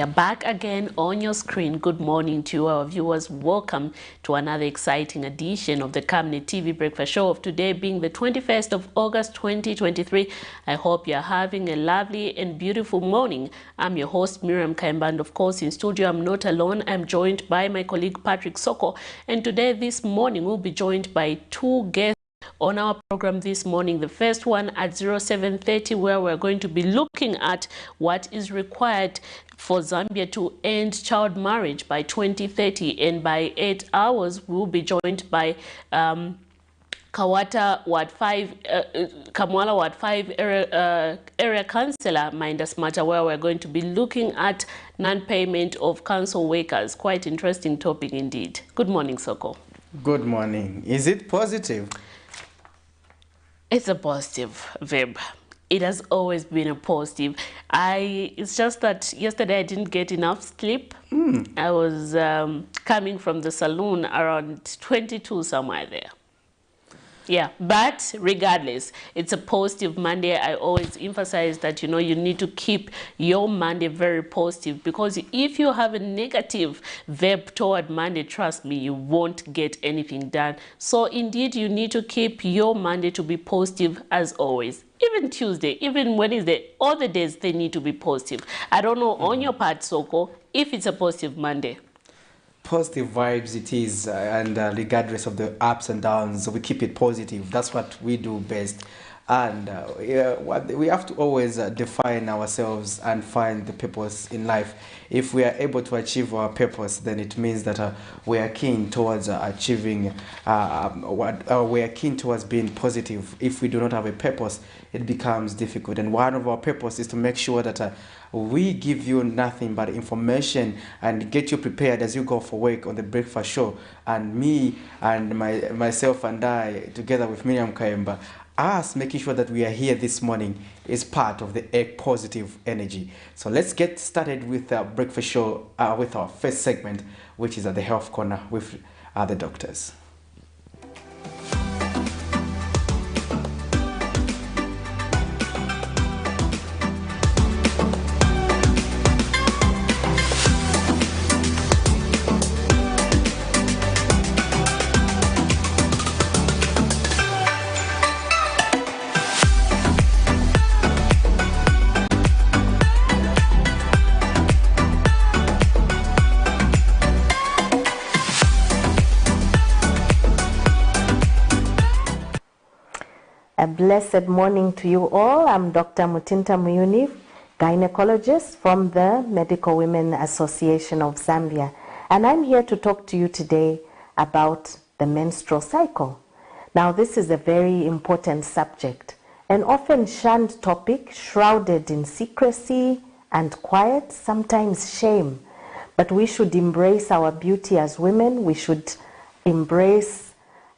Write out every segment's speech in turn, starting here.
are back again on your screen. Good morning to our viewers. Welcome to another exciting edition of the Camnet TV Breakfast Show of today being the 21st of August 2023. I hope you're having a lovely and beautiful morning. I'm your host Miriam Kaimba, and of course in studio I'm not alone. I'm joined by my colleague Patrick Soko, and today this morning we'll be joined by two guests on our program this morning. The first one at 07:30, where we're going to be looking at what is required for Zambia to end child marriage by 2030, and by 8 hours we'll be joined by Kawata Ward 5, Kamwala Ward 5 area councillor Minda Smata, where we're going to be looking at non-payment of council workers. Quite interesting topic indeed. Good morning, Soko. Good morning. Is it positive? It's a positive verb. It has always been a positive. It's just that yesterday I didn't get enough sleep. I was coming from the saloon around 22 somewhere there. Yeah, but regardless, it's a positive Monday. I always emphasize that, you know, you need to keep your Monday very positive, because if you have a negative verb toward Monday, trust me, you won't get anything done. So indeed, you need to keep your Monday to be positive as always. Even Tuesday, even Wednesday, all the days they need to be positive. I don't know on your part, Soko, if it's a positive Monday. Positive vibes it is, and regardless of the ups and downs, we keep it positive. That's what we do best. And we have to always define ourselves and find the purpose in life. If we are able to achieve our purpose, then it means that we are keen towards achieving we are keen towards being positive. If we do not have a purpose, it becomes difficult. And one of our purpose is to make sure that we give you nothing but information and get you prepared as you go for work on the breakfast show. And me and myself and I, together with Miriam Kaimba, us making sure that we are here this morning is part of the positive energy. So let's get started with our breakfast show with our first segment, which is at the Health Corner with the doctors. A blessed morning to you all. I'm Dr. Mutinta Muyuni, gynecologist from the Medical Women Association of Zambia. And I'm here to talk to you today about the menstrual cycle. Now, this is a very important subject, an often shunned topic, shrouded in secrecy and quiet, sometimes shame. But we should embrace our beauty as women. We should embrace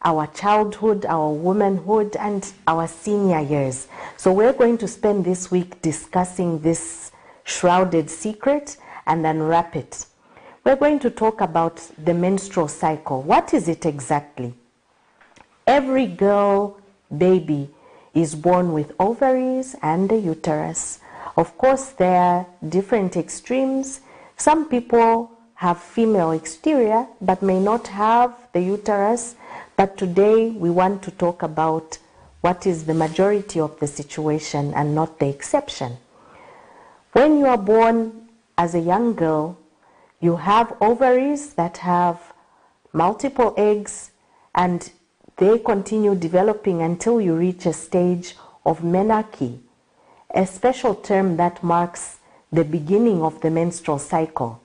our childhood, our womanhood, and our senior years. So we're going to spend this week discussing this shrouded secret and unwrap it. We're going to talk about the menstrual cycle. What is it exactly? Every girl baby is born with ovaries and a uterus. Of course, there are different extremes. Some people have female exterior but may not have the uterus. But today we want to talk about what is the majority of the situation and not the exception. When you are born as a young girl, you have ovaries that have multiple eggs, and they continue developing until you reach a stage of menarche, a special term that marks the beginning of the menstrual cycle.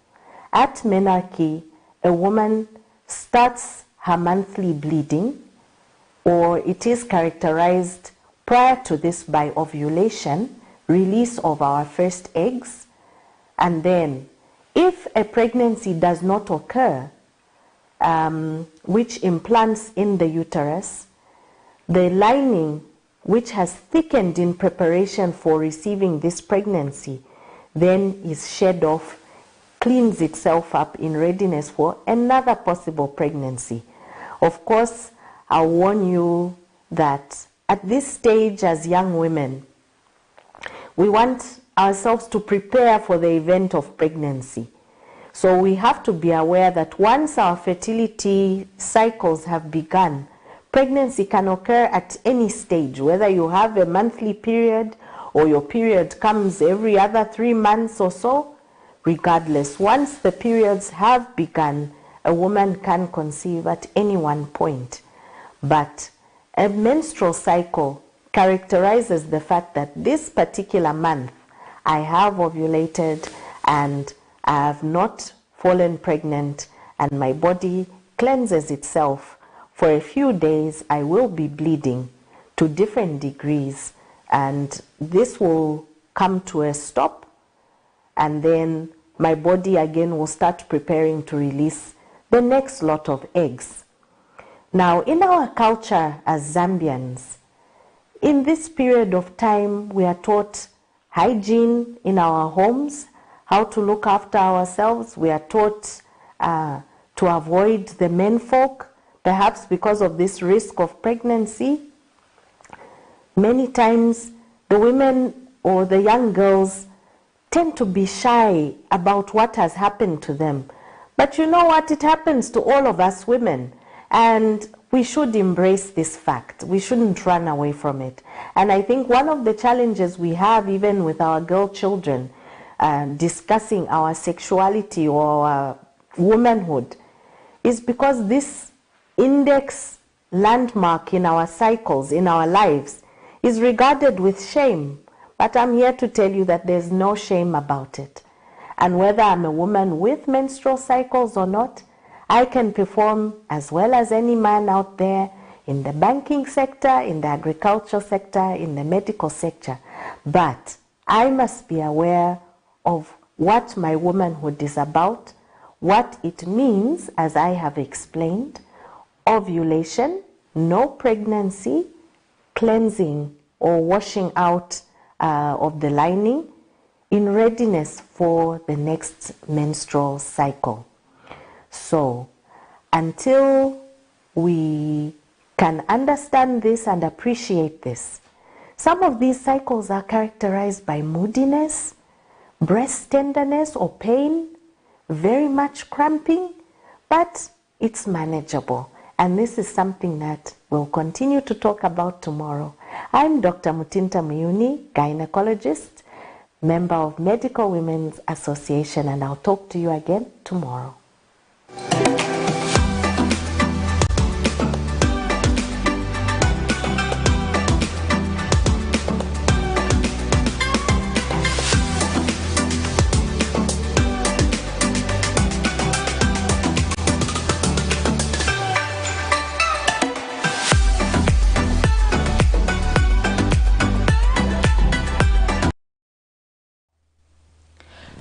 At menarche, a woman starts her monthly bleeding, or it is characterized prior to this by ovulation, release of our first eggs, and then if a pregnancy does not occur, which implants in the uterus, the lining which has thickened in preparation for receiving this pregnancy then is shed off, cleans itself up in readiness for another possible pregnancy. Of course, I'll warn you that at this stage as young women, we want ourselves to prepare for the event of pregnancy. So we have to be aware that once our fertility cycles have begun, pregnancy can occur at any stage, whether you have a monthly period or your period comes every other 3 months or so. Regardless, once the periods have begun, a woman can conceive at any one point. But a menstrual cycle characterizes the fact that this particular month I have ovulated and I have not fallen pregnant, and my body cleanses itself. For a few days I will be bleeding to different degrees, and this will come to a stop, and then my body again will start preparing to release the next lot of eggs. Now, in our culture as Zambians, in this period of time, we are taught hygiene in our homes, how to look after ourselves. We are taught to avoid the menfolk, perhaps because of this risk of pregnancy. Many times, the women or the young girls tend to be shy about what has happened to them. But you know what? It happens to all of us women. And we should embrace this fact. We shouldn't run away from it. And I think one of the challenges we have, even with our girl children, discussing our sexuality or our womanhood, is because this index landmark in our cycles, in our lives, is regarded with shame. But I'm here to tell you that there's no shame about it. And whether I'm a woman with menstrual cycles or not, I can perform as well as any man out there in the banking sector, in the agricultural sector, in the medical sector. But I must be aware of what my womanhood is about, what it means, as I have explained: ovulation, no pregnancy, cleansing or washing out of the lining, in readiness for the next menstrual cycle. So, until we can understand this and appreciate this, some of these cycles are characterized by moodiness, breast tenderness or pain, very much cramping, but it's manageable. And this is something that we'll continue to talk about tomorrow. I'm Dr. Mutinta Muyuni, gynecologist, member of Medical Women's Association, and I'll talk to you again tomorrow.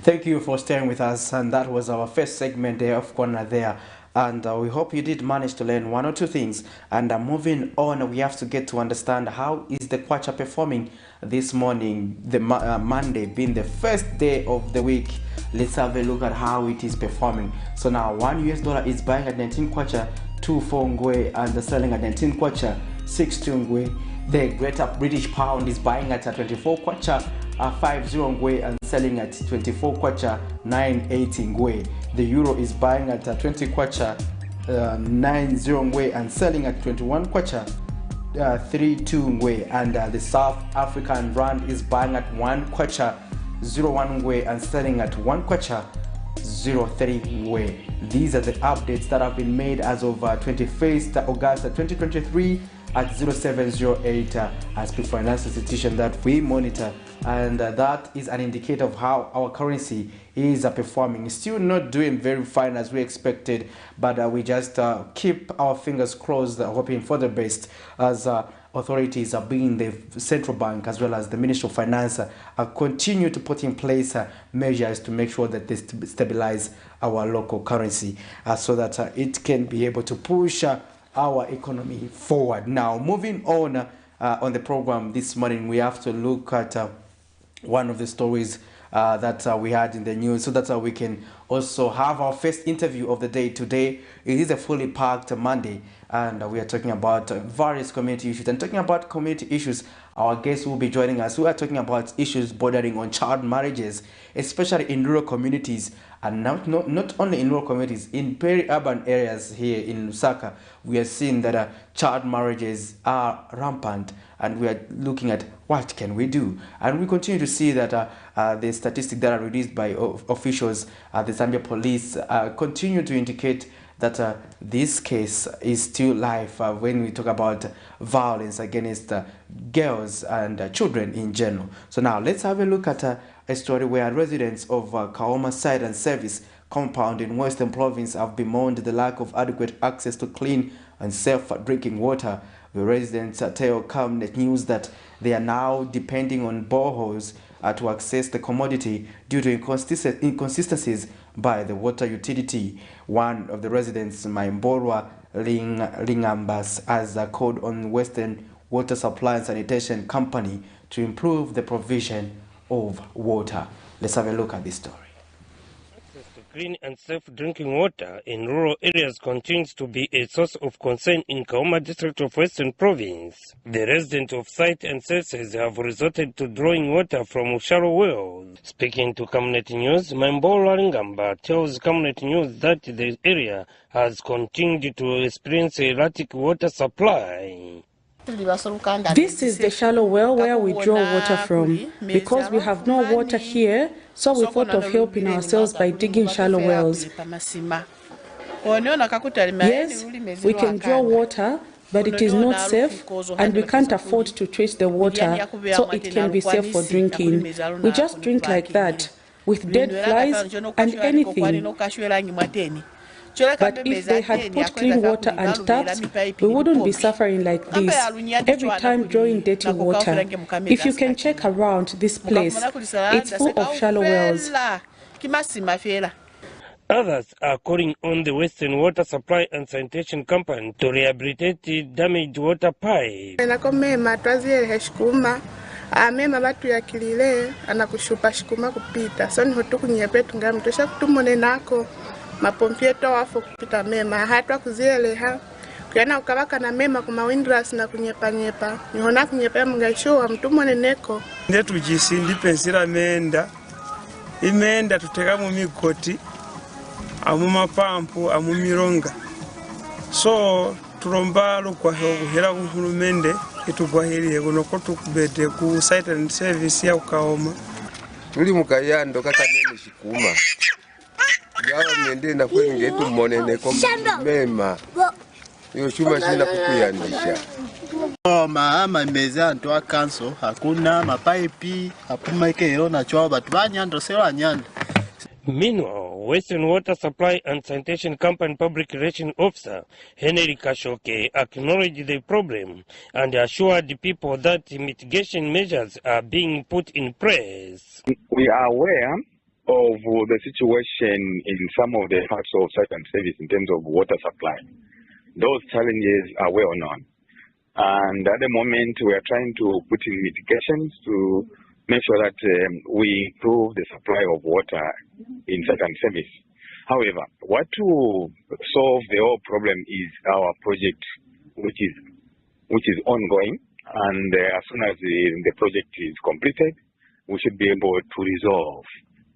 Thank you for staying with us, and that was our first segment there of Corner there. And we hope you did manage to learn one or two things. And moving on, we have to get to understand how is the Kwacha performing this morning, the Monday being the first day of the week. Let's have a look at how it is performing. So now $1 is buying at 19 Kwacha, 24 Ngwe, and selling at 19 Kwacha, 62 Ngwe. The Greater British Pound is buying at 24 Kwacha, 50 Ngwe, and selling at 24 Kwacha, 980 Ngwe. The Euro is buying at 20 Kwacha, 90 Ngwe, and selling at 21 Kwacha, 32 Ngwe. And the South African Rand is buying at 1 Kwacha, 01 Ngwe, and selling at 1 Kwacha, 03 Ngwe. These are the updates that have been made as of 21st August 2023 at 0708 as per finance institution that we monitor, and that is an indicator of how our currency is performing. Still not doing very fine as we expected, but we just keep our fingers crossed, hoping for the best, as authorities are being the central bank as well as the Ministry of Finance continue to put in place measures to make sure that they stabilize our local currency so that it can be able to push our economy forward. Now, moving on the program this morning, we have to look at one of the stories that we had in the news, so that we can also have our first interview of the day today. It is a fully packed Monday, and we are talking about various community issues. And talking about community issues, our guests will be joining us. We are talking about issues bordering on child marriages, especially in rural communities, and not only in rural communities, in peri-urban areas here in Lusaka. We are seeing that child marriages are rampant, and we are looking at what can we do. And we continue to see that the statistics that are released by officials, the Zambia police, continue to indicate that this case is still live when we talk about violence against girls and children in general. So now let's have a look at a story where residents of Kaoma Site and Service compound in Western Province have bemoaned the lack of adequate access to clean and safe drinking water. The residents tell Camnet News that they are now depending on boreholes to access the commodity due to inconsistencies by the water utility. One of the residents, Maimborwa Lingambas, has called on Western Water Supply and Sanitation Company to improve the provision of water. Let's have a look at this story. Clean and safe drinking water in rural areas continues to be a source of concern in Kaoma district of Western Province. The residents of Site and Services have resorted to drawing water from shallow wells. Speaking to Camnet News, Mambola Lingamba tells Camnet News that the area has continued to experience erratic water supply. This is the shallow well where we draw water from. Because we have no water here, so we thought of helping ourselves by digging shallow wells. Yes, we can draw water, but it is not safe and we can't afford to treat the water so it can be safe for drinking. We just drink like that, with dead flies and anything. But if they had put clean water and taps, we wouldn't be suffering like this, every time drawing dirty water. If you can check around this place, it's full of shallow wells. Others are calling on the Western Water Supply and Sanitation Company to rehabilitate the damaged water pipe. Mema batu ya kilile anakushupa shikuma kupita so ni hotu kunyepe tungamtosha kutumone nako mapompie to wafo kupita mema hatwa kuzieleha kuyana ukabaka na mema kuma windras na kunyepa nyepa nihona kunyepa mngaishowa mtumone neko ndetu jisindi pensira imenda tuteka mu migoti amu mapampu amu mironga so tulomba lukwa hera kuhulumende itugwahiriye kuno ko tukubete ku Site and Service ya Kaoma tuli mukayando kakanene shikuma gawa mende na kwenge tumonene ko mema yo shuma shina kukuyandisha mama meza antwa kanso hakuna mapaipi hapuma kero na chwa batu banyando sero nyanda. Meanwhile, Western Water Supply and Sanitation Company Public Relations Officer Henry Kashoke acknowledged the problem and assured the people that mitigation measures are being put in place. We are aware of the situation in some of the parts of Site and Service in terms of water supply. Those challenges are well known. And at the moment, we are trying to put in mitigations to make sure that we improve the supply of water in Site and Service. However, what to solve the whole problem is our project, which is ongoing, and as soon as the project is completed, we should be able to resolve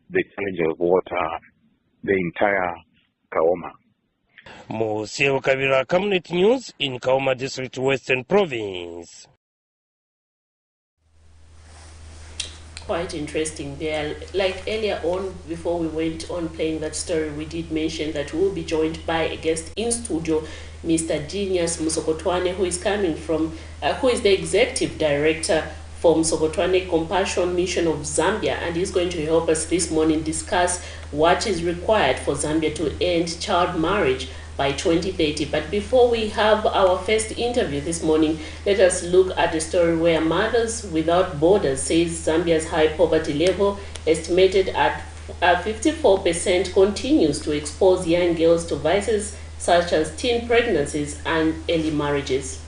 the challenge of water the entire Kaoma. Moseo Kabira, Camnet News in Kaoma District, Western Province. Quite interesting there. Like earlier on, before we went on playing that story, we did mention that we will be joined by a guest in studio, Mr. Genius Musokotwane, who is coming from, who is the executive director for Musokotwane Compassion Mission of Zambia, and he's going to help us this morning discuss what is required for Zambia to end child marriage by 2030. But before we have our first interview this morning, let us look at the story where Mothers Without Borders says Zambia's high poverty level, estimated at 54%, continues to expose young girls to vices such as teen pregnancies and early marriages.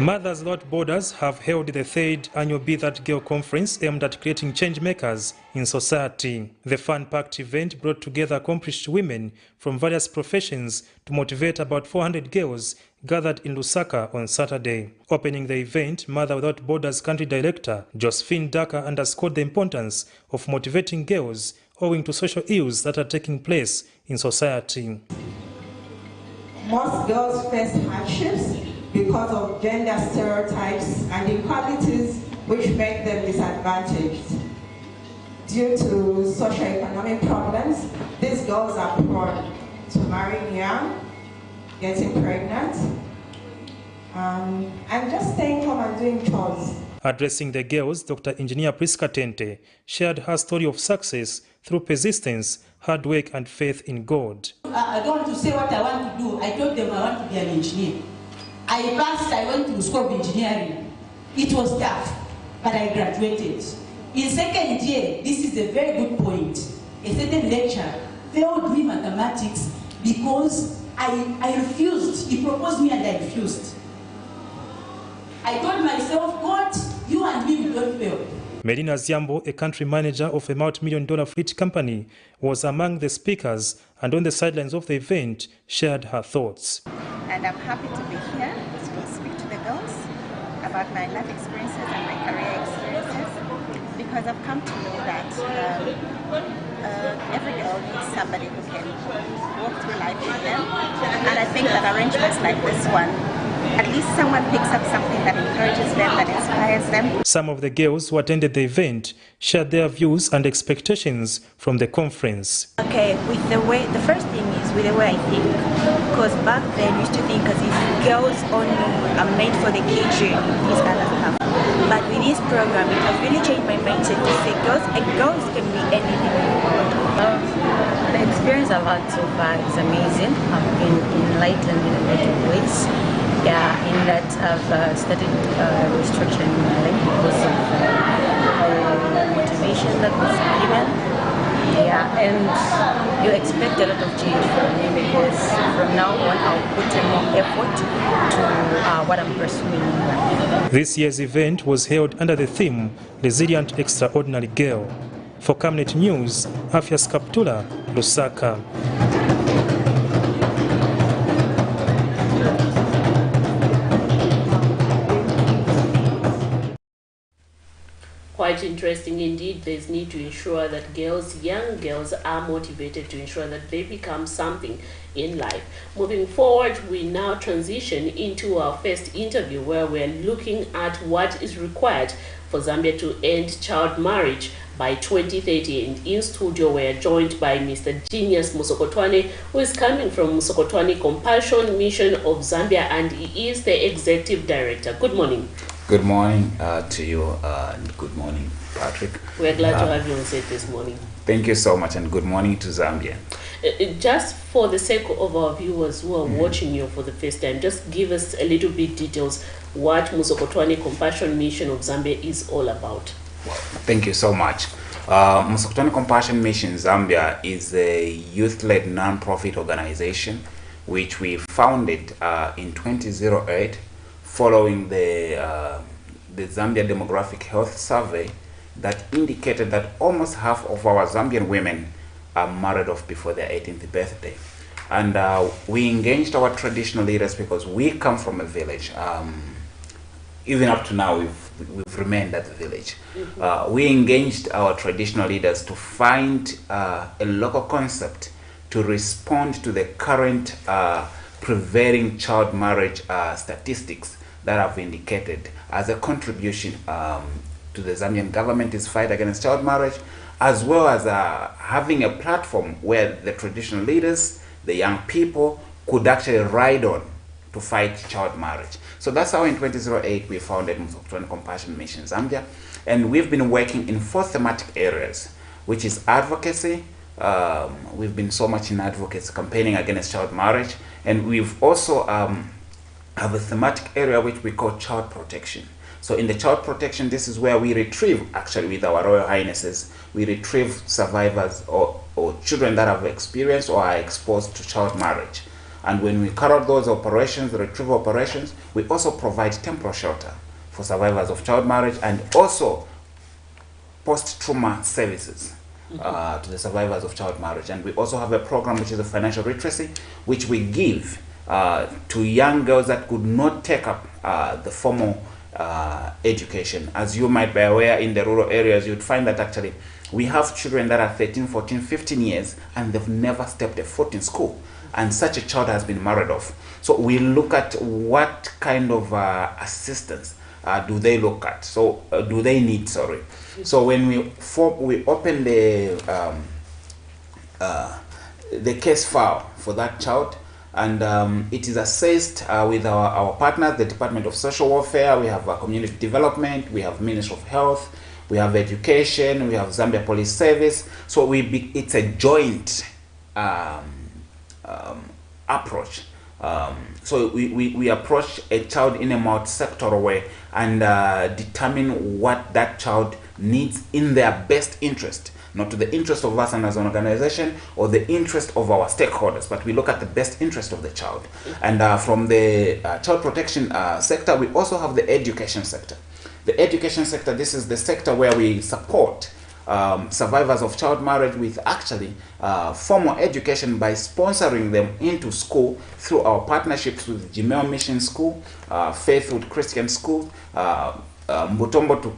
Mothers Without Borders have held the third annual Be That Girl conference aimed at creating change makers in society. The fun-packed event brought together accomplished women from various professions to motivate about 400 girls gathered in Lusaka on Saturday. Opening the event, Mother Without Borders Country Director Josephine Daka underscored the importance of motivating girls owing to social ills that are taking place in society. Most girls face hardships because of gender stereotypes and inequalities which make them disadvantaged. Due to socio-economic problems, these girls are prone to marrying young, getting pregnant, and just staying home and doing chores. Addressing the girls, Dr. Engineer Priska Tente shared her story of success through persistence, hard work and faith in God. I don't want to say what I want to do. I told them I want to be an engineer. I passed, I went to school of engineering. It was tough, but I graduated. In second year, this is a very good point. A certain lecturer failed me mathematics because I refused. He proposed me and I refused. I told myself, God, you and me will not fail. Melina Ziambo, a country manager of a multi-million-dollar fleet company, was among the speakers and on the sidelines of the event shared her thoughts. And I'm happy to be here to speak to the girls about my life experiences and my career experiences, because I've come to know that every girl needs somebody who can walk through life with them. And I think that arrangements like this one, at least someone picks up something that encourages them, that inspires them. Some of the girls who attended the event shared their views and expectations from the conference. Okay, the first thing is with the way I think, because back then I used to think as if girls only are made for the kitchen, this other stuff. But with this program, it has really changed my mindset to say girls can be anything they want. The experience I've had so far is amazing. I've been enlightened in a lot of ways. Yeah, in that I've started restructuring my life because of the motivation that was given. Yeah, and you expect a lot of change from me because from now on I'll put in more effort to what I'm pursuing in life. This year's event was held under the theme Resilient Extraordinary Girl. For Camnet News, Afias Kaptula, Lusaka. Quite interesting indeed. There's need to ensure that young girls are motivated to ensure that they become something in life. Moving forward, we now transition into our first interview where we're looking at what is required for Zambia to end child marriage by 2030. And in studio, we're joined by Mr. Genius Musokotwane, who is coming from Musokotwane Compassion Mission of Zambia, and he is the Executive Director. Good morning. Good morning to you, and good morning, Patrick. We're glad to have you on set this morning. Thank you so much, and good morning to Zambia. Just for the sake of our viewers who are watching you for the first time, just give us a little bit details what Musokotwane Compassion Mission of Zambia is all about. Thank you so much. Musokotwane Compassion Mission Zambia is a youth-led non-profit organization which we founded in 2008 following the Zambia Demographic Health Survey that indicated that almost half of our Zambian women are married off before their 18th birthday. And we engaged our traditional leaders because we come from a village. Even up to now, we've remained at the village. We engaged our traditional leaders to find a local concept to respond to the current prevailing child marriage statistics that have indicated as a contribution to the Zambian government's fight against child marriage, as well as having a platform where the traditional leaders, the young people, could actually ride on to fight child marriage. So that's how in 2008 we founded Musokotwane Compassion Mission Zambia, and we've been working in 4 thematic areas, which is advocacy. We've been so much in advocacy, campaigning against child marriage, and we've also have a thematic area which we call child protection. So in the child protection, this is where we retrieve, actually with our Royal Highnesses, we retrieve survivors or children that have experienced or are exposed to child marriage. And when we carry out those operations, the retrieval operations, we also provide temporary shelter for survivors of child marriage and also post-trauma services to the survivors of child marriage. And we also have a program which is a financial literacy, which we give to young girls that could not take up the formal education. As you might be aware, in the rural areas, you'd find that actually we have children that are 13, 14, 15 years and they've never stepped a foot in school. And such a child has been married off. So we look at what kind of assistance do they look at? So do they need? Sorry. So when we open the case file for that child, and it is assessed with our partners, the Department of Social Welfare. We have Community Development. We have Ministry of Health. We have Education. We have Zambia Police Service. So it's a joint approach. So we approach a child in a multi-sectoral way and determine what that child needs in their best interest, not to the interest of us and as an organization or the interest of our stakeholders, but we look at the best interest of the child. And from the child protection sector, we also have the education sector. The education sector, this is the sector where we support survivors of child marriage with actually formal education by sponsoring them into school through our partnerships with Jimeo Mission School, Faithwood Christian School, Mbutombo to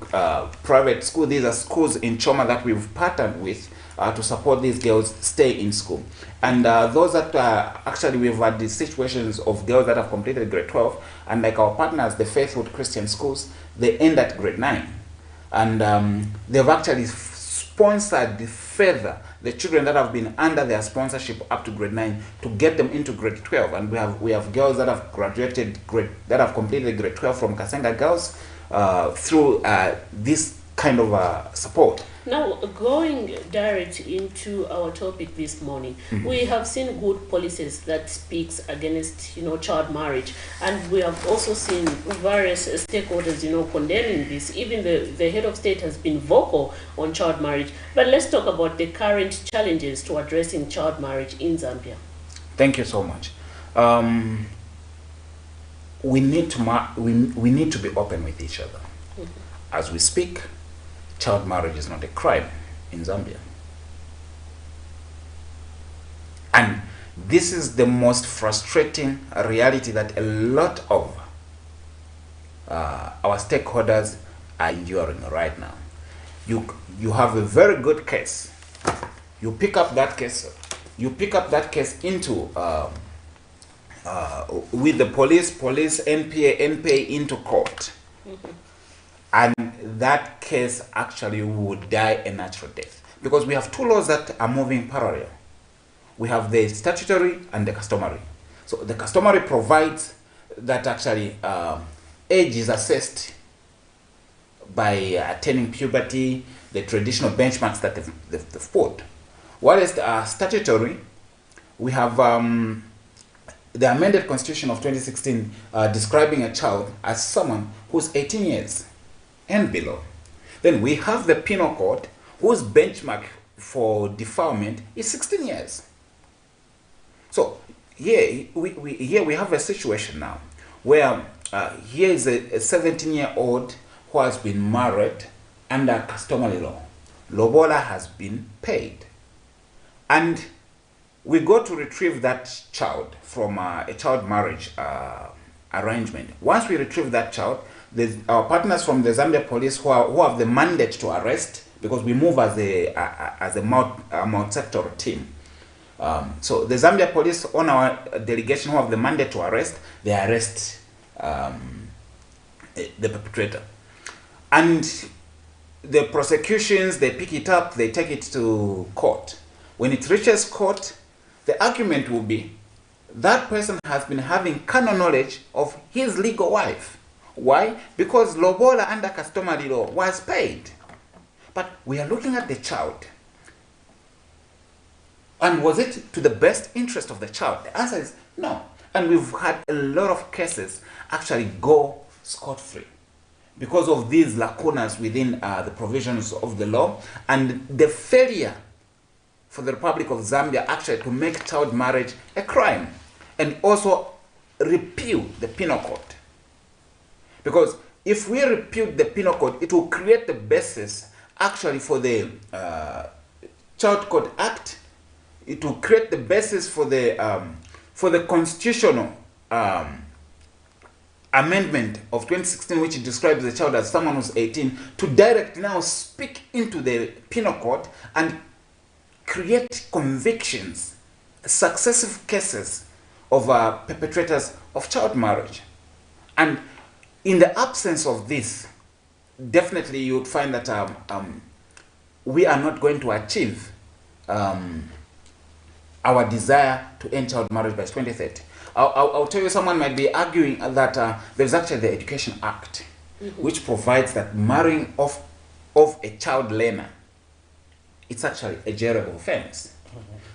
private school. These are schools in Choma that we've partnered with to support these girls stay in school. And those that actually we've had these situations of girls that have completed grade 12, and like our partners, the Faithwood Christian Schools, they end at grade 9. And they've actually sponsored further the children that have been under their sponsorship up to grade 9 to get them into grade 12. And we have girls that have graduated that have completed grade 12 from Kasenga Girls through this kind of support. Now, going direct into our topic this morning, we have seen good policies that speaks against, child marriage, and we have also seen various stakeholders, condemning this. Even the head of state has been vocal on child marriage. But let's talk about the current challenges to addressing child marriage in Zambia. Thank you so much. We need to be open with each other. As we speak, child marriage is not a crime in Zambia. And this is the most frustrating reality that a lot of our stakeholders are enduring right now. You have a very good case. You pick up that case into with the police, NPA into court. And that case actually would die a natural death. Because we have two laws that are moving parallel. We have the statutory and the customary. So the customary provides that actually age is assessed by attaining puberty, the traditional benchmarks that they've put. Whereas statutory, we have the amended constitution of 2016 describing a child as someone who's 18 years and below. Then we have the penal code whose benchmark for defilement is 16 years. So here we have a situation now where here is a 17-year-old who has been married under customary law. Lobola has been paid. And we go to retrieve that child from a child marriage arrangement. Once we retrieve that child, our partners from the Zambia Police who have the mandate to arrest, because we move as a multi-sectoral team. So the Zambia Police on our delegation who have the mandate to arrest, they arrest the perpetrator. And the prosecutions, they pick it up, they take it to court. When it reaches court, the argument will be that person has been having carnal knowledge of his legal wife. Why? Because lobola under customary law was paid. But we are looking at the child. And was it to the best interest of the child? The answer is no. And we've had a lot of cases actually go scot-free because of these lacunas within the provisions of the law and the failure for the Republic of Zambia actually to make child marriage a crime. and also repeal the penal code. Because if we repeal the penal code, it will create the basis actually for the Child Code Act. It will create the basis for the constitutional amendment of 2016, which describes the child as someone who's 18, to direct now speak into the penal code and create convictions, successive cases of perpetrators of child marriage. And in the absence of this, definitely you would find that we are not going to achieve our desire to end child marriage by 2030. I'll tell you, someone might be arguing that there's actually the Education Act, which provides that marrying off of a child learner, it's actually a jailable offense.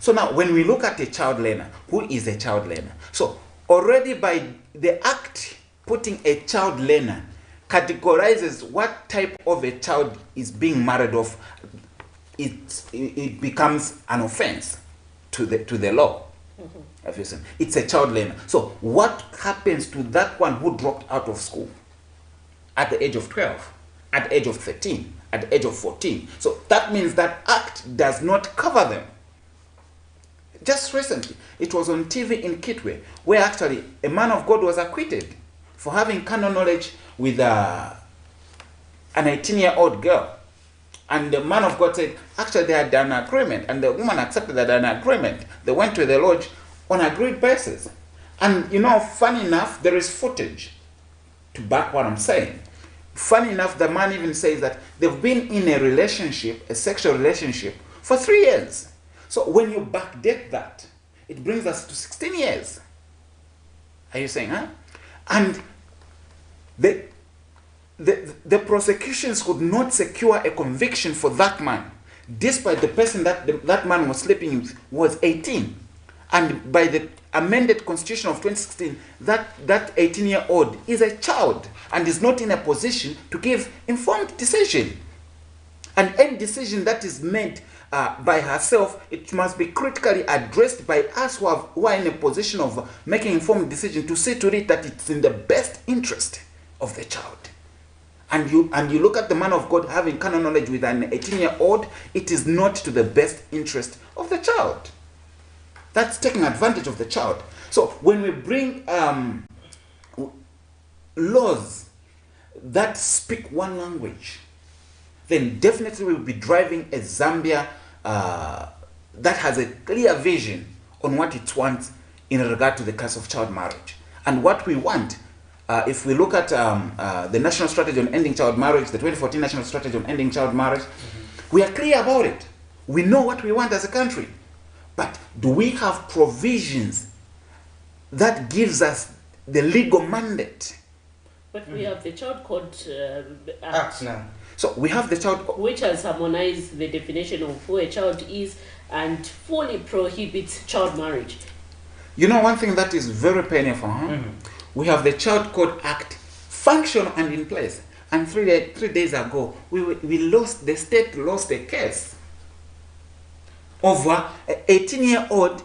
So now, when we look at a child learner, who is a child learner? So already by the act putting a child learner categorizes what type of a child is being married off, it becomes an offense to the law. It's a child learner. So what happens to that one who dropped out of school at the age of 12, at the age of 13, at the age of 14? So that means that act does not cover them. Just recently, it was on TV in Kitwe, where actually a man of God was acquitted for having carnal knowledge with an 18-year-old girl. And the man of God said, actually they had done an agreement, and the woman accepted that an agreement. They went to the lodge on agreed basis. And you know, funny enough, there is footage to back what I'm saying. Funny enough, the man even says that they've been in a relationship, a sexual relationship, for 3 years. So when you backdate that, it brings us to 16 years. Are you saying, huh? And the prosecutions could not secure a conviction for that man, despite the person that that man was sleeping with was 18. And by the amended constitution of 2016, that 18-year-old is a child and is not in a position to give informed decision. And any decision that is made by herself, it must be critically addressed by us who are in a position of making informed decision to see to it that it's in the best interest of the child. And you look at the man of God having carnal knowledge with an 18-year-old, it is not to the best interest of the child. That's taking advantage of the child. So when we bring laws that speak one language, then definitely we'll be driving a Zambia that has a clear vision on what it wants in regard to the case of child marriage. And what we want, if we look at the National Strategy on Ending Child Marriage, the 2014 National Strategy on Ending Child Marriage, we are clear about it. We know what we want as a country. But do we have provisions that gives us the legal mandate? But we have the Child Code Act now. So we have the Child Code, which has harmonized the definition of who a child is and fully prohibits child marriage. You know, one thing that is very painful, huh? We have the Child Code Act functional and in place. And 3 days ago, the state lost a case over an 18-year-old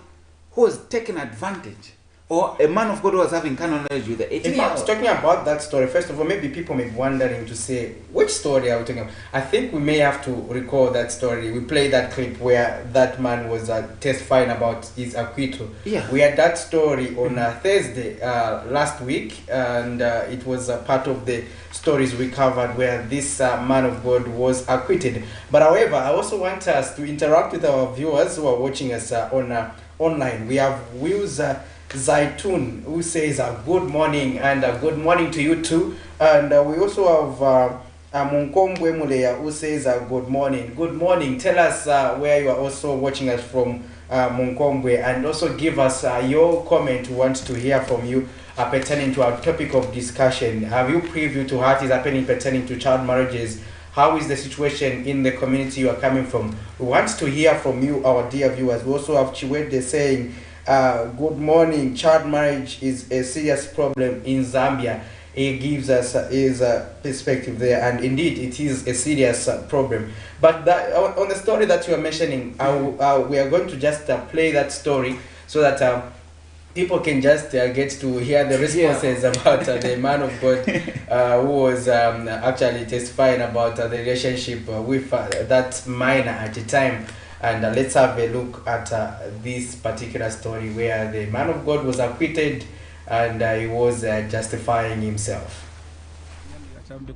who was taken advantage, or a man of God who was having carnal knowledge with the 18-year-old. In fact, talking about that story, first of all, maybe people may be wondering to say, which story are we talking about? I think we may have to recall that story. We played that clip where that man was testifying about his acquittal. Yeah. We had that story on Thursday last week, and it was part of the stories we covered where this man of God was acquitted. But however, I also want us to interact with our viewers who are watching us online. We have Wills Zaitun, who says good morning, and good morning to you too. And we also have Munkombwe Muleya, who says good morning. Good morning. Tell us where you are also watching us from, Munkombwe, and also give us your comment. We want to hear from you pertaining to our topic of discussion. Have you previewed to what is happening pertaining to child marriages? How is the situation in the community you are coming from? We want to hear from you, our dear viewers. We also have Chiwede saying, good morning, child marriage is a serious problem in Zambia. He gives us his perspective there, and indeed it is a serious problem. But on the story that you are mentioning, we are going to just play that story so that people can just get to hear the responses about the man of God who was actually testifying about the relationship with that minor at the time. And let's have a look at this particular story where the man of God was acquitted and he was justifying himself.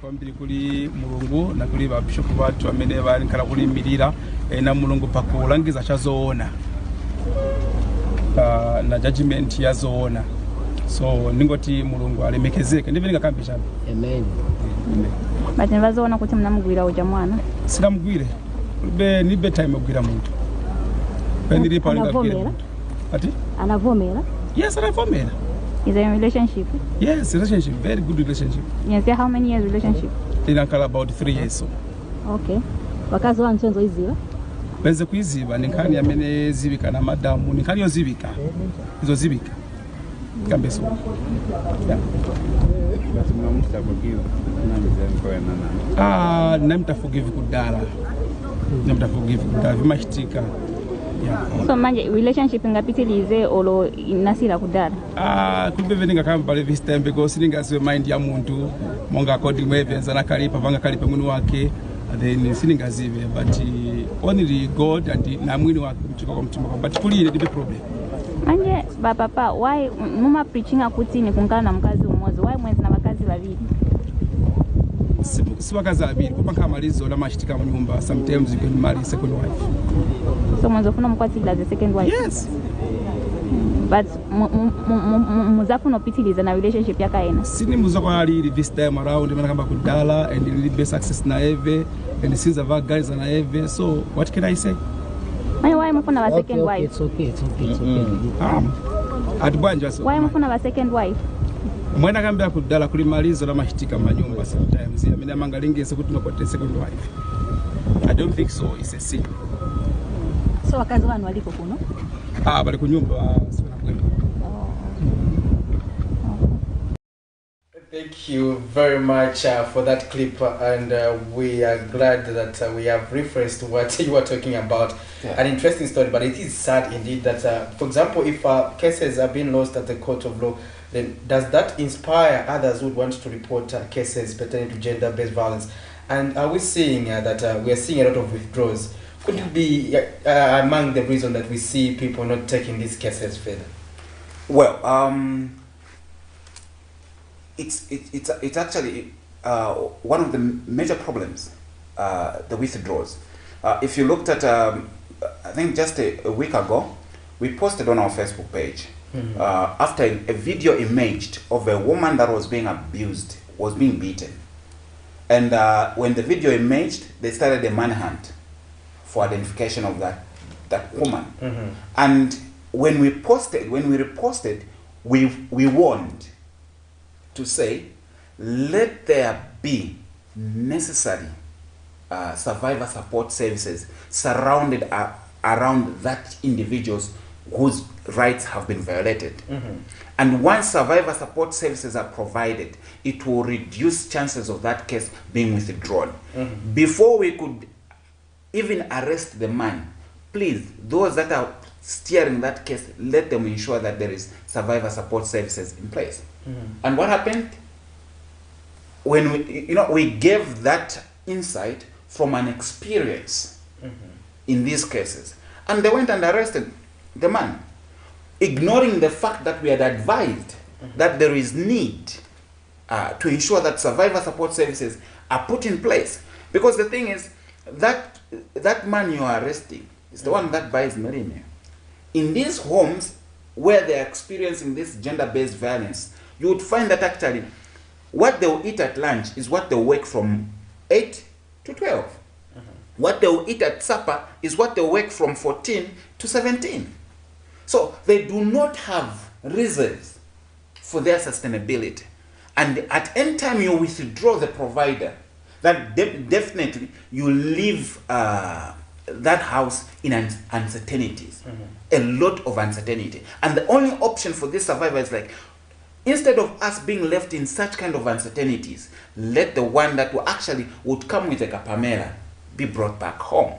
Kwambiri kuli mulungu na kuli ba bishop batu amene bali kala kuli milira na mulungu pakulangiza chazoona na judgment yazoona, so ningoti mulungu alemekezeke ndivyo ngakambisha. Amen. Bati bazoona kuti mnamugwira uja mwana sikamugwire be ni be time ogwira muntu pendiri pa ngakira ati anavomera. Yes, anavomera. Is there a relationship? Yes, relationship, very good relationship. Yes, how many years relationship? Inakala about 3 years so. Okay. Wakazi wa nchenzo iziwa? Benze kuiziba ninkani amene zibika na madamu ninkani yozibika. Izo zibika. Kambe so. Yeah. Basi mnamusta forgive. Namta forgive kudala. Namta forgive kudala vimashtika. Yeah. So manje relationship ngapitilize olo inasira kudala. Kubeve ninga kamba pale this time because ninga siwe mind ya muntu monga according mwevenza na kalipa vanga kalipa mwini wake then sininga zive but only God and na mwini wake mchiko kwa mtima but kuli ile problem. Manje papa why muma preaching akuti ni kunkana na mkazi mmoja why mwenzi na makazi babili? Si wakazi babili kupa kama lizo la mashitika mu nyumba sometimes you can marry second wife. So mwanzo kuna mkwati as a second wife? Yes. But muzafu no pitiliza na relationship yaka ena. Sini muzako ali this time around mena kamba kudala and need best access na eve and since ava guys na eve, so what can I say? Why mfuna wa second wife? It's okay. Atubanja so. Why mfuna wa second wife? Mwena kamba kudala kuli malizo la mashitika manyumba sometimes. I mean mangalingi sekuti no kote second wife. I don't think so, it's a sin. So wakazi wanu waliko kuno? Bali kunyumba sina kwenda. Thank you very much for that clip, and we are glad that we have referenced what you were talking about. Yeah. An interesting story, but it is sad indeed that, for example, if cases are being lost at the court of law, then does that inspire others who want to report cases pertaining to gender-based violence? And are we seeing that we are seeing a lot of withdrawals? Could it be among the reason that we see people not taking these cases further? Well, it's actually one of the major problems, the withdrawals. If you looked at, I think just a week ago, we posted on our Facebook page after a video emerged of a woman that was being abused, was being beaten. And when the video emerged, they started a manhunt for identification of that woman. And when we reposted, we warned to say, let there be necessary survivor support services surrounded around that individuals whose rights have been violated. And once survivor support services are provided, it will reduce chances of that case being withdrawn. Before we could even arrest the man, please, those that are steering that case, let them ensure that there is survivor support services in place. And what happened? When we gave that insight from an experience in these cases. And they went and arrested the man, ignoring the fact that we had advised that there is need to ensure that survivor support services are put in place. Because the thing is, that man you are arresting is the one that buys millennium. In these homes where they are experiencing this gender-based violence, you would find that actually what they will eat at lunch is what they work from 8 to 12. What they will eat at supper is what they work from 14 to 17. So they do not have reserves for their sustainability. And at any time you withdraw the provider, that definitely you leave that house in uncertainties, a lot of uncertainty. And the only option for this survivor is like, instead of us being left in such kind of uncertainties, let the one that would come with a capamela be brought back home,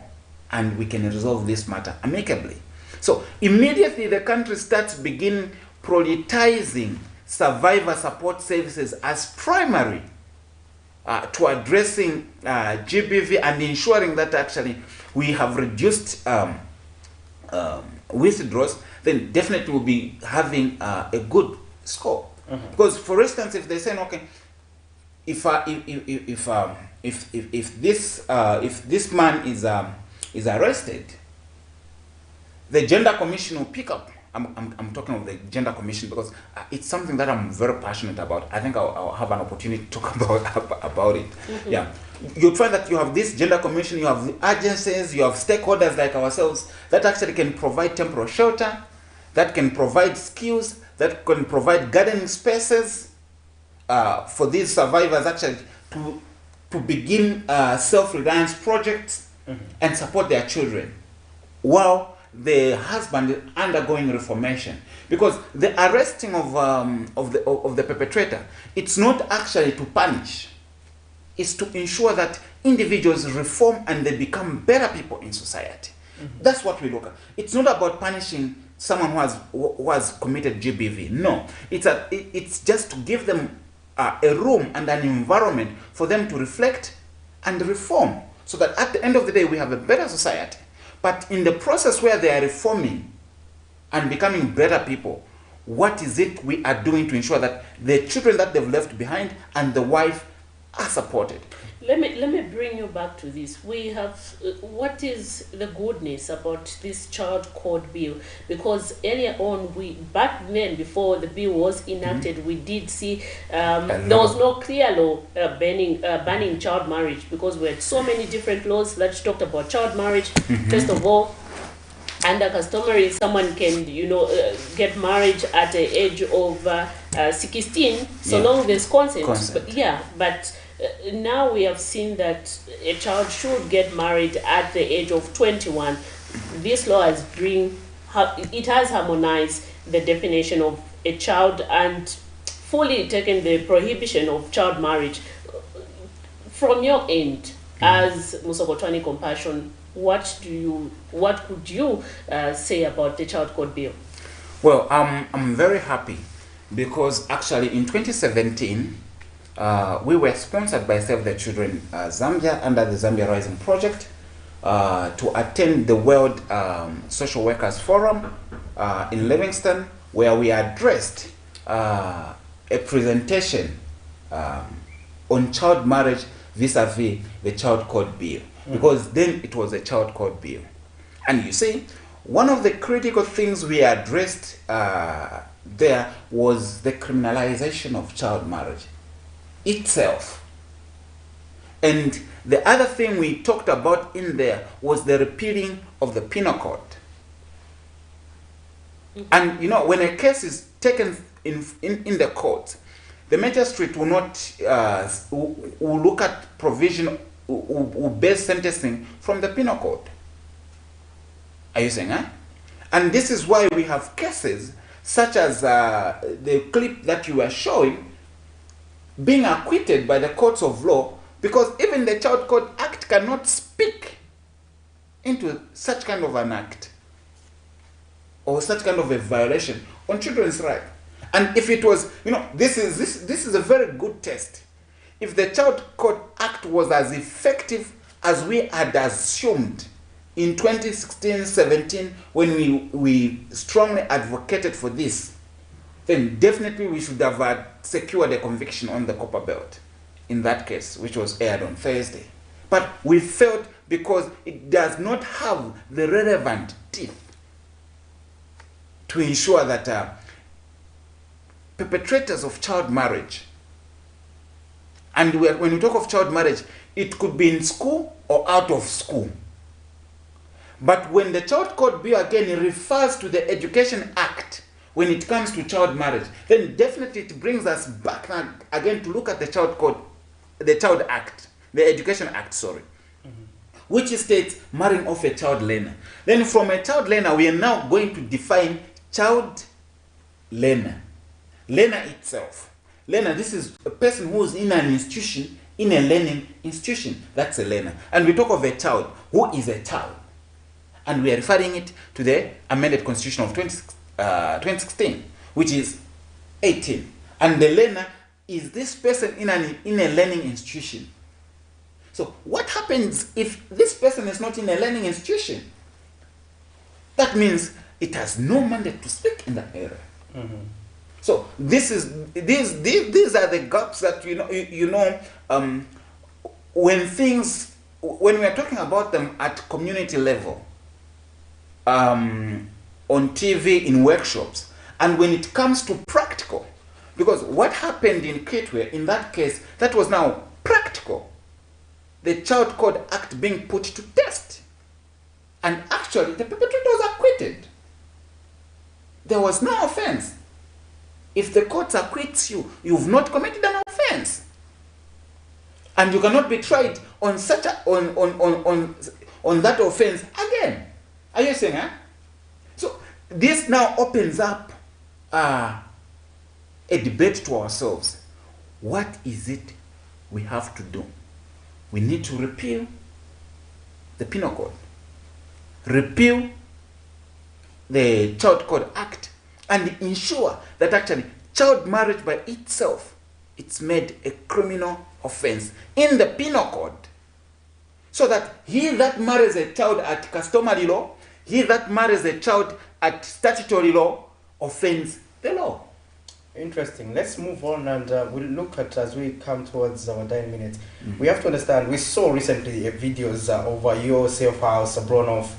and we can resolve this matter amicably. So immediately the country starts begin prioritizing survivor support services as primary to addressing GBV and ensuring that actually we have reduced withdrawals, then definitely we'll be having a good score. Because, for instance, if they say, okay, if this man is arrested, the gender commission will pick up. I'm talking of the gender commission because it's something that I'm very passionate about. I think I'll have an opportunity to talk about it. Yeah, you find that you have this gender commission, you have the agencies, you have stakeholders like ourselves that actually can provide temporary shelter, that can provide skills, that can provide gardening spaces for these survivors actually to begin self-reliance projects and support their children while the husband is undergoing reformation. Because the arresting of the perpetrator, it's not actually to punish, it's to ensure that individuals reform and they become better people in society. That's what we look at. It's not about punishing someone who has committed GBV. No, it's just to give them a room and an environment for them to reflect and reform, so that at the end of the day we have a better society. But in the process where they are reforming and becoming better people, what is it we are doing to ensure that the children that they've left behind and the wife are supported? Let me bring you back to this. We have, what is the goodness about this child code bill? Because earlier on, back then, before the bill was enacted, we did see there was no clear law banning child marriage, because we had so many different laws that talked about child marriage. First of all, under customary, someone can, get married at the age of 16, so long there's consent. But now we have seen that a child should get married at the age of 21. This law has harmonized the definition of a child and fully taken the prohibition of child marriage. From your end, as Musokotwani Compassion, what could you say about the child code bill? Well, I'm very happy because actually in 2017 we were sponsored by Save the Children Zambia under the Zambia Rising Project to attend the World Social Workers Forum in Livingston, where we addressed a presentation on child marriage vis-a-vis the child code bill, because then it was a child code bill. And you see, one of the critical things we addressed there was the criminalization of child marriage itself. And the other thing we talked about in there was the repealing of the penal code. And when a case is taken in the court, the magistrate will not will look at provision, will base sentencing from the penal code. Are you saying, And this is why we have cases such as the clip that you were showing being acquitted by the courts of law, because even the Child Code Act cannot speak into such kind of an act or such kind of a violation on children's rights. And if it was, this is a very good test. If the Child Code Act was as effective as we had assumed in 2016-17 when we strongly advocated for this, then definitely we should have secured a conviction on the copper belt in that case, which was aired on Thursday. But we failed because it does not have the relevant teeth to ensure that perpetrators of child marriage, and when we talk of child marriage, it could be in school or out of school. But when the Child Code Bill again refers to the Education Act, when it comes to child marriage, then definitely it brings us back again to look at the Child Code, the Child Act, the Education Act, which states marrying off a child learner. Then from a child learner, we are now going to define child learner. Learner itself. Learner, this is a person who is in an institution, in a learning institution. That's a learner. And we talk of a child. Who is a child? And we are referring it to the amended Constitution of 2016, which is 18, and the learner is this person in a learning institution. So what happens if this person is not in a learning institution? That means it has no mandate to speak in that area. So these are the gaps that when we are talking about them at community level, on TV, in workshops, and when it comes to practical, because what happened in Kitwe, in that case, that was now practical. The Child Code Act being put to test. And actually, the perpetrator was acquitted. There was no offense. If the court acquits you, you've not committed an offense. And you cannot be tried on such a, on that offense again. Are you saying, huh? So this now opens up a debate to ourselves. What is it we have to do? We need to repeal the Penal Code, repeal the Child Code Act, and ensure that actually child marriage by itself, it's made a criminal offense in the Penal Code. So that he that marries a child at customary law, he that marries a child at statutory law, offends the law. Interesting. Let's move on and we'll look at, as we come towards our 9 minutes, we have to understand, we saw recently videos over your safe house blown off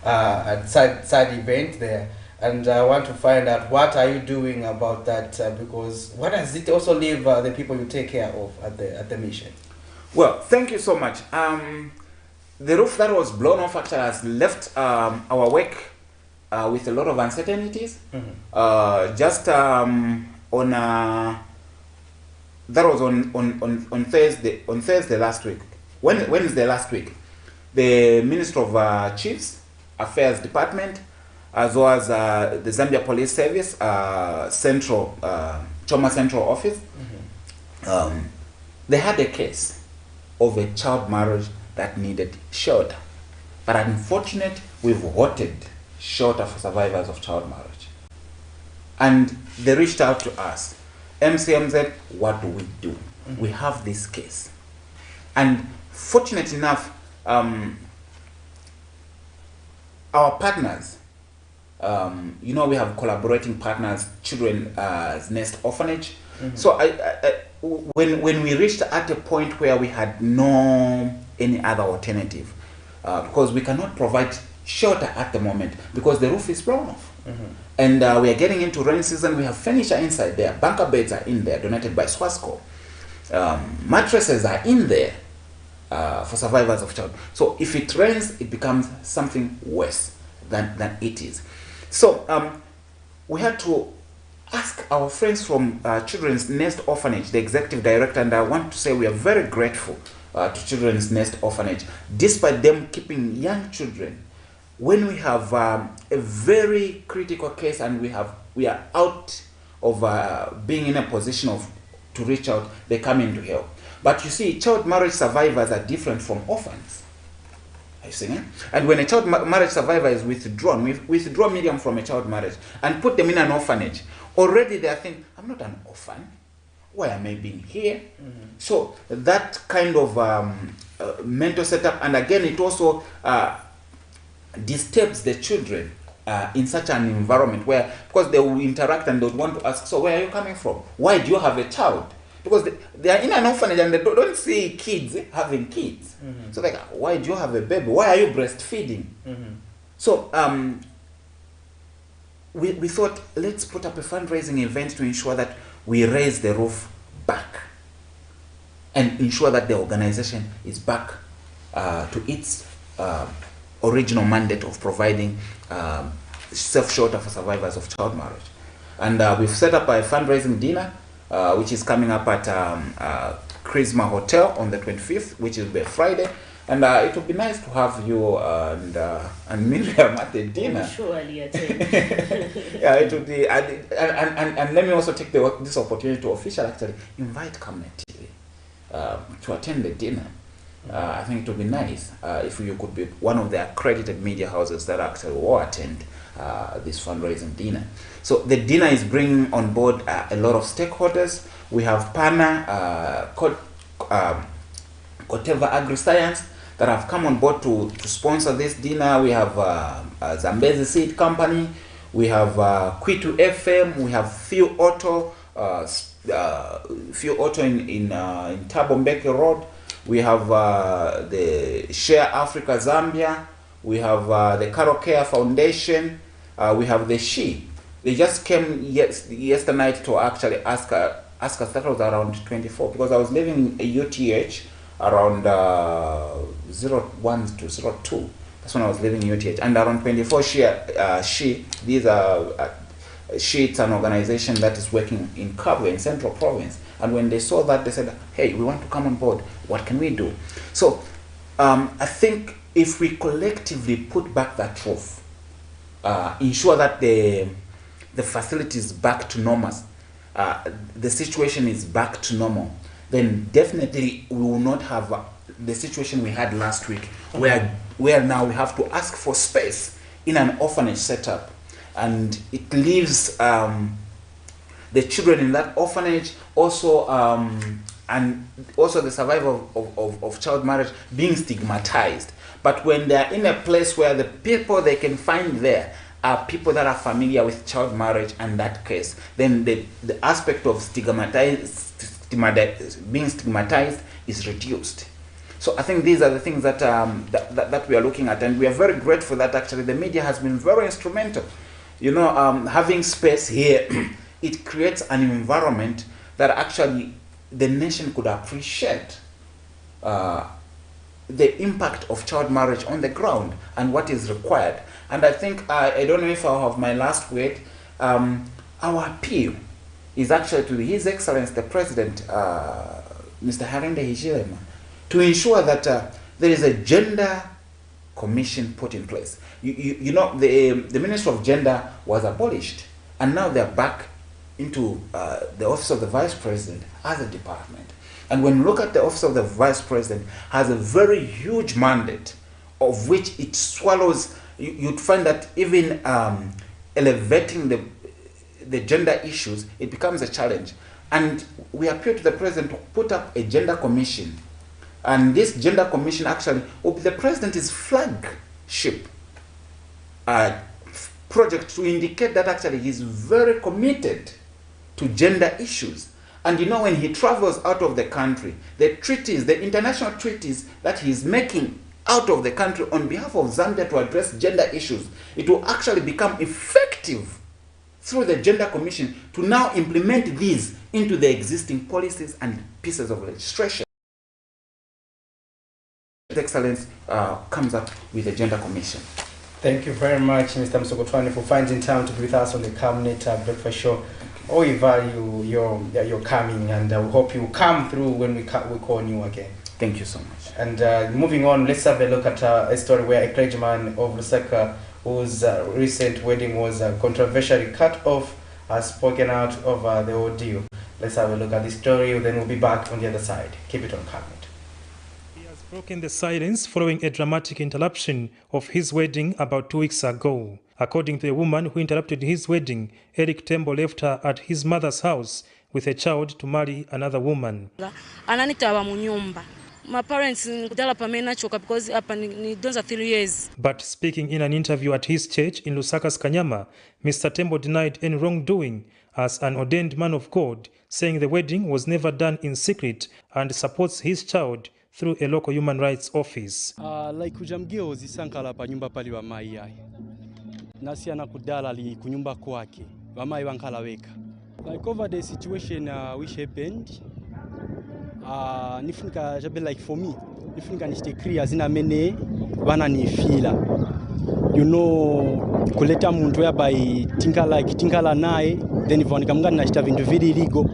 at side event there, and I want to find out what are you doing about that, because what does it also leave the people you take care of at the mission? Well, thank you so much. The roof that was blown off actually has left our work with a lot of uncertainties. On that was on Thursday last week. Wednesday last week, the Minister of Chiefs Affairs Department, as well as the Zambia Police Service Central Choma Central Office, they had a case of a child marriage that needed shelter, but unfortunately, we've voted shelter for survivors of child marriage. And they reached out to us. MCMZ, what do we do? We have this case. And fortunate enough, our partners, we have collaborating partners, Children's Nest Orphanage. So when we reached at a point where we had no any other alternative, because we cannot provide shelter at the moment because the roof is blown off. And we are getting into rainy season. We have furniture inside there. Bunker beds are in there, donated by Swasco. Mattresses are in there for survivors of child. So if it rains, it becomes something worse than it is. So we had to ask our friends from Children's Nest Orphanage, the executive director, and I want to say we are very grateful to Children's Nest Orphanage, despite them keeping young children. When we have a very critical case and we are out of being in a position to reach out, they come in to help. But you see, child marriage survivors are different from orphans. Are you seeing it? And when a child marriage survivor is withdrawn, we withdraw Miriam from a child marriage and put them in an orphanage. Already they are thinking, I'm not an orphan. Why am I being here? So that kind of mental setup, and again, it also disturbs the children in such an environment where, because they will interact and they would want to ask, so where are you coming from? Why do you have a child? Because they are in an orphanage and they don't see kids having kids. So like, why do you have a baby? Why are you breastfeeding? So we thought, let's put up a fundraising event to ensure that we raise the roof back and ensure that the organization is back to its original mandate of providing safe shelter for survivors of child marriage. And we've set up a fundraising dinner, which is coming up at Charisma Hotel on the 25th, which will be a Friday. And it would be nice to have you and Miriam at the dinner. Surely attend. Yeah, it would be. And let me also take this opportunity to officially actually invite Camnet TV to attend the dinner. I think it would be nice if you could be one of the accredited media houses that actually will attend this fundraising dinner. So the dinner is bringing on board a lot of stakeholders. We have PANA, Koteva Agri-Science, that have come on board to sponsor this dinner. We have Zambezi Seed Company, we have Kwitu FM, we have Few Auto in Tabombeke Road. We have the Share Africa Zambia. We have the Carol Care Foundation. We have the SHE. They just came yesterday night to actually ask us. That was around 24, because I was living in UTH around 01 to 02. That's when I was living in UTH. And around 24, SHE, these are SHE, it's an organization that is working in Kabwe, in Central Province. And when they saw that, they said, hey, we want to come on board. What can we do? So I think if we collectively put back that roof, ensure that the facility is back to normal, the situation is back to normal, then definitely we will not have the situation we had last week, where now we have to ask for space in an orphanage setup. And it leaves the children in that orphanage also, and also the survival of child marriage being stigmatized. But when they are in a place where the people they can find there are people that are familiar with child marriage and that case, then the aspect of being stigmatized is reduced. So I think these are the things that, that we are looking at, and we are very grateful that actually the media has been very instrumental. You know, having space here, it creates an environment that actually the nation could appreciate the impact of child marriage on the ground and what is required. And I think, I don't know if I'll have my last word, our appeal is actually to His Excellency the President, Mr. Harinde Hichilema, to ensure that there is a gender commission put in place. You know, the Ministry of Gender was abolished, and now they're back into the Office of the Vice President as a department. And when you look at the Office of the Vice President, has a very huge mandate, of which it swallows. You'd find that even elevating the gender issues, it becomes a challenge. And we appeal to the President to put up a gender commission. And this gender commission actually will be the President's flagship project to indicate that actually he's very committed to gender issues. And you know, when he travels out of the country, the treaties, the international treaties that he's making out of the country on behalf of Zambia to address gender issues, it will actually become effective through the Gender Commission to now implement these into the existing policies and pieces of legislation. His Excellency comes up with the Gender Commission. Thank you very much, Mr. Msogotwane, for finding time to be with us on the Camnet Breakfast Show. Oh, we value your coming, and we hope you come through when we call you again. Thank you so much. And moving on, let's have a look at a story where a clergyman of Lusaka, whose recent wedding was controversially cut off, has spoken out over the ordeal. Let's have a look at this story, then we'll be back on the other side. Keep it on Camnet. He has broken the silence following a dramatic interruption of his wedding about 2 weeks ago. According to the woman who interrupted his wedding, Eric Tembo left her at his mother's house with a child to marry another woman. My parents because those are 3 years. But speaking in an interview at his church in Lusaka's Kanyama, Mr. Tembo denied any wrongdoing as an ordained man of God, saying the wedding was never done in secret and supports his child through a local human rights office. Like kujamgeo zisankala pa nyumba pali wa mai yai. Nasi anakudala li kunyumba kwake. Wa mai wankala weka. Like over the situation which happened, nifunika jabe like for me, nifunika nishite clear zina mene wana ni fila. You know, kuleta muntu whereby tinkala nae, then if wanikamga nashita vindu very illegal.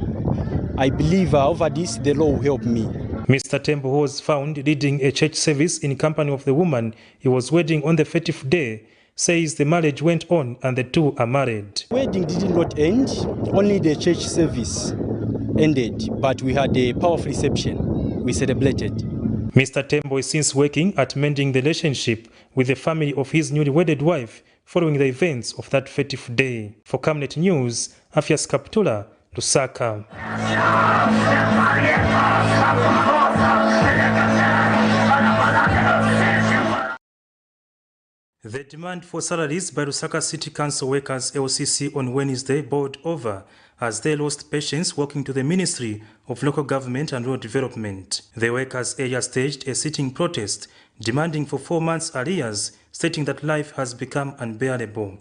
I believe over this the law will help me. Mr. Tembo, who was found leading a church service in company of the woman he was wedding on the 30th day, says the marriage went on and the two are married. Wedding did not end, only the church service ended, but we had a powerful reception. We celebrated. Mr. Tembo is since working at mending the relationship with the family of his newly wedded wife following the events of that fateful day. For Camnet News, Afias Kaptula, Lusaka. The demand for salaries by Lusaka City Council workers LCC on Wednesday boiled over as they lost patience walking to the Ministry of Local Government and Rural Development. The workers earlier staged a sitting protest demanding for 4 months arrears, stating that life has become unbearable.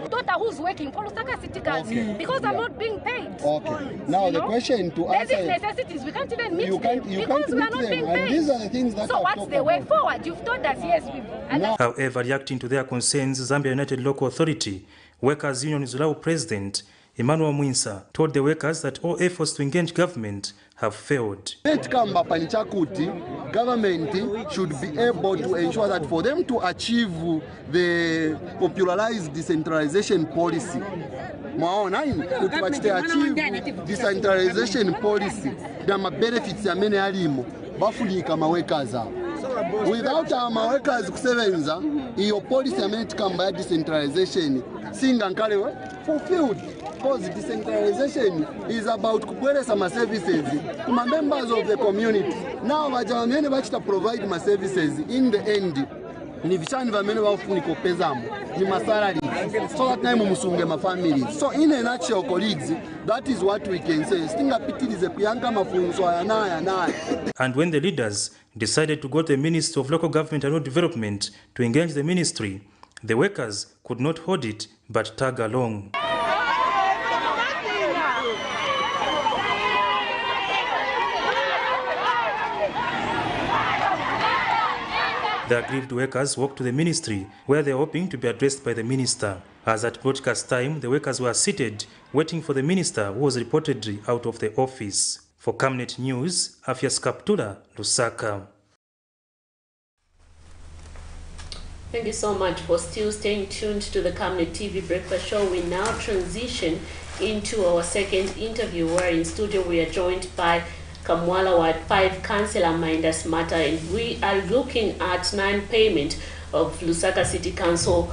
Daughter who's working for Lusaka City Council because I'm not being paid. Okay. Now the question to basic answer necessities, we can't even meet you them because we are not being paid. These are the things that so what's the way forward? You've told us yes. However, reacting to their concerns, Zambia United Local Authority Workers Union Zulau President Emmanuel Mwinsa told the workers that all efforts to engage government have failed. Government should be able to ensure that for them to achieve the popularized decentralization policy, to achieve decentralization policy, there are benefits ya many alimo bafunika workers. Without our workers kusevenza, iyo policy ya decentralization singa nkale fulfilled. Because decentralization is about kukwelesa some services to members of the community. Now, vajamene vachita provide my services in the end. Ni vichani vamene vafuniko pezamu, ni masalary. So that time musunge ma families. So in a nutshell, colleagues, that is what we can say. Stinga pitilize kuyanga mafunzo yana. And when the leaders decided to go to the Ministry of Local Government and Rural Development to engage the ministry, the workers could not hold it but tag along. The aggrieved workers walked to the ministry, where they are hoping to be addressed by the minister. As at broadcast time, the workers were seated, waiting for the minister, who was reportedly out of the office. For Camnet News, Afias Kaptula, Lusaka. Thank you so much for still staying tuned to the Camnet TV Breakfast Show. We now transition into our second interview, where in studio we are joined by Kamwala Ward 5 Councillor Minders Matter, and we are looking at non-payment of Lusaka City Council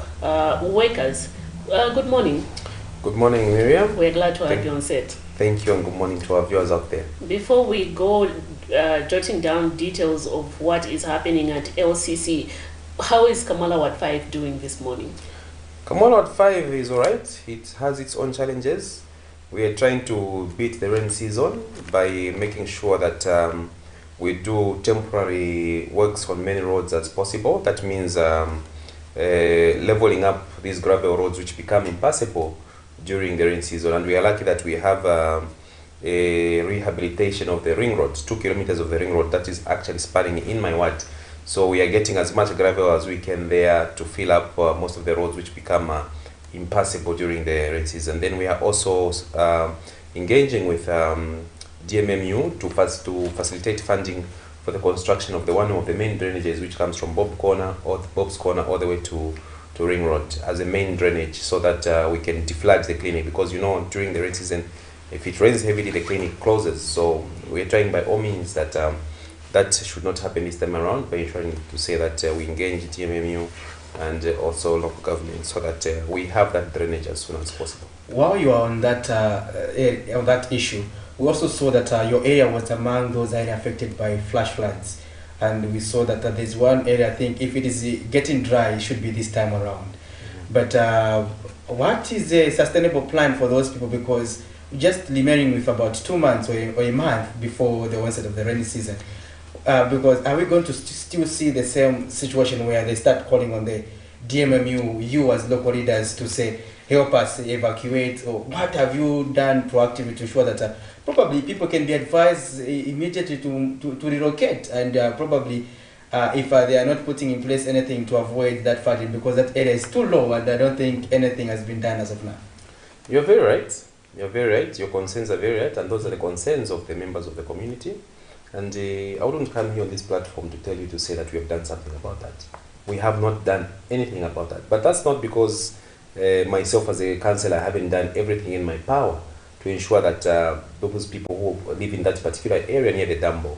workers. Good morning. Good morning, Miriam. We're glad to have you on set. Thank you, and good morning to our viewers out there. Before we go jotting down details of what is happening at LCC, how is Kamwala Ward 5 doing this morning? Kamwala Ward 5 is alright. It has its own challenges. We are trying to beat the rain season by making sure that we do temporary works on many roads as possible. That means leveling up these gravel roads which become impassable during the rain season. And we are lucky that we have a rehabilitation of the ring road, 2 kilometers of the ring road that is actually spanning in my ward. So we are getting as much gravel as we can there to fill up most of the roads which become impassable during the rain season. Then we are also engaging with DMMU to facilitate funding for the construction of one of the main drainages, which comes from Bob's Corner all the way to Ring Road as a main drainage, so that we can deflage the clinic, because during the rain season, if it rains heavily, the clinic closes. So we are trying by all means that that should not happen this time around, by trying to say that we engage DMMU and also local government, so that we have that drainage as soon as possible. While you are on that issue, we also saw that your area was among those areas affected by flash floods, and we saw that there's one area, I think if it is getting dry, it should be this time around. But what is a sustainable plan for those people, because just remaining with about 2 months or a month before the onset of the rainy season? Because are we going to still see the same situation where they start calling on the DMMU, you as local leaders, to say, help us evacuate? Or what have you done proactively to ensure that probably people can be advised immediately to relocate, and probably if they are not putting in place anything to avoid that flooding, because that area is too low and I don't think anything has been done as of now? You're very right. You're very right. Your concerns are very right, and those are the concerns of the members of the community. And I wouldn't come here on this platform to tell you to say that we have done something about that. We have not done anything about that. But that's not because myself as a councillor haven't done everything in my power. to ensure that those people who live in that particular area near the Dambo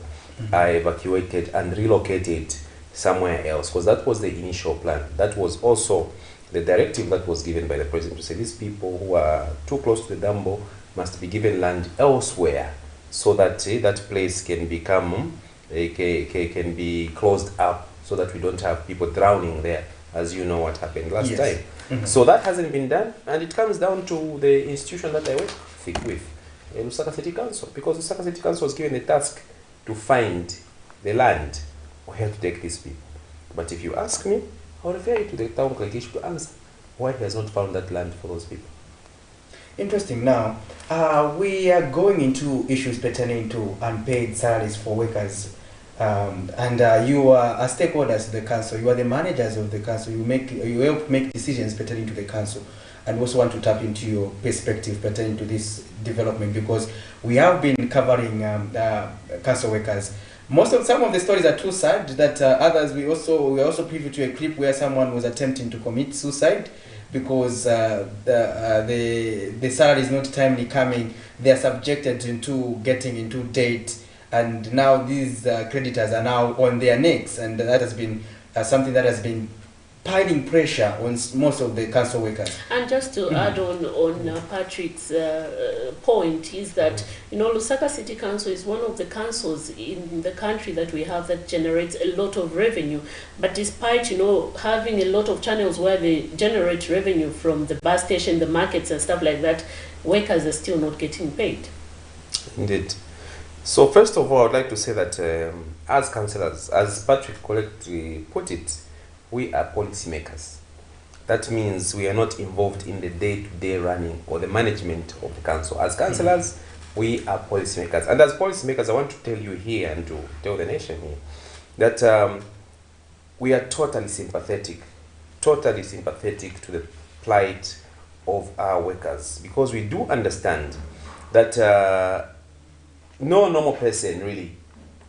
are evacuated and relocated somewhere else, because that was the initial plan. That was also the directive that was given by the president to say these people who are too close to the Dambo must be given land elsewhere, so that that place can become can be closed up, so that we don't have people drowning there, as you know what happened last time. So that hasn't been done, and it comes down to the institution that I work with, Lusaka City Council, because Lusaka City Council was given the task to find the land where to take these people. But if you ask me, I'll refer you to the town congregation to answer why he has not found that land for those people. Interesting. Now, we are going into issues pertaining to unpaid salaries for workers. And you are a stakeholders of the council. You are the managers of the council. You help make decisions pertaining to the council. And also want to tap into your perspective pertaining to this development, because we have been covering council workers. Some of the stories are too sad that others we also privy to a clip where someone was attempting to commit suicide because the salary is not timely coming. They are subjected into getting into debt, and now these creditors are now on their necks, and that has been something that has been piling pressure on most of the council workers. And just to add on Patrick's point is that, Lusaka City Council is one of the councils in the country that we have that generates a lot of revenue. But despite, having a lot of channels where they generate revenue from the bus station, the markets and stuff like that, workers are still not getting paid. Indeed. So first of all, I'd like to say that as councillors, as Patrick correctly put it, we are policymakers. That means we are not involved in the day-to-day running or the management of the council. As councillors, we are policymakers. And as policymakers, I want to tell you here and to tell the nation here that we are totally sympathetic to the plight of our workers, because we do understand that no normal person really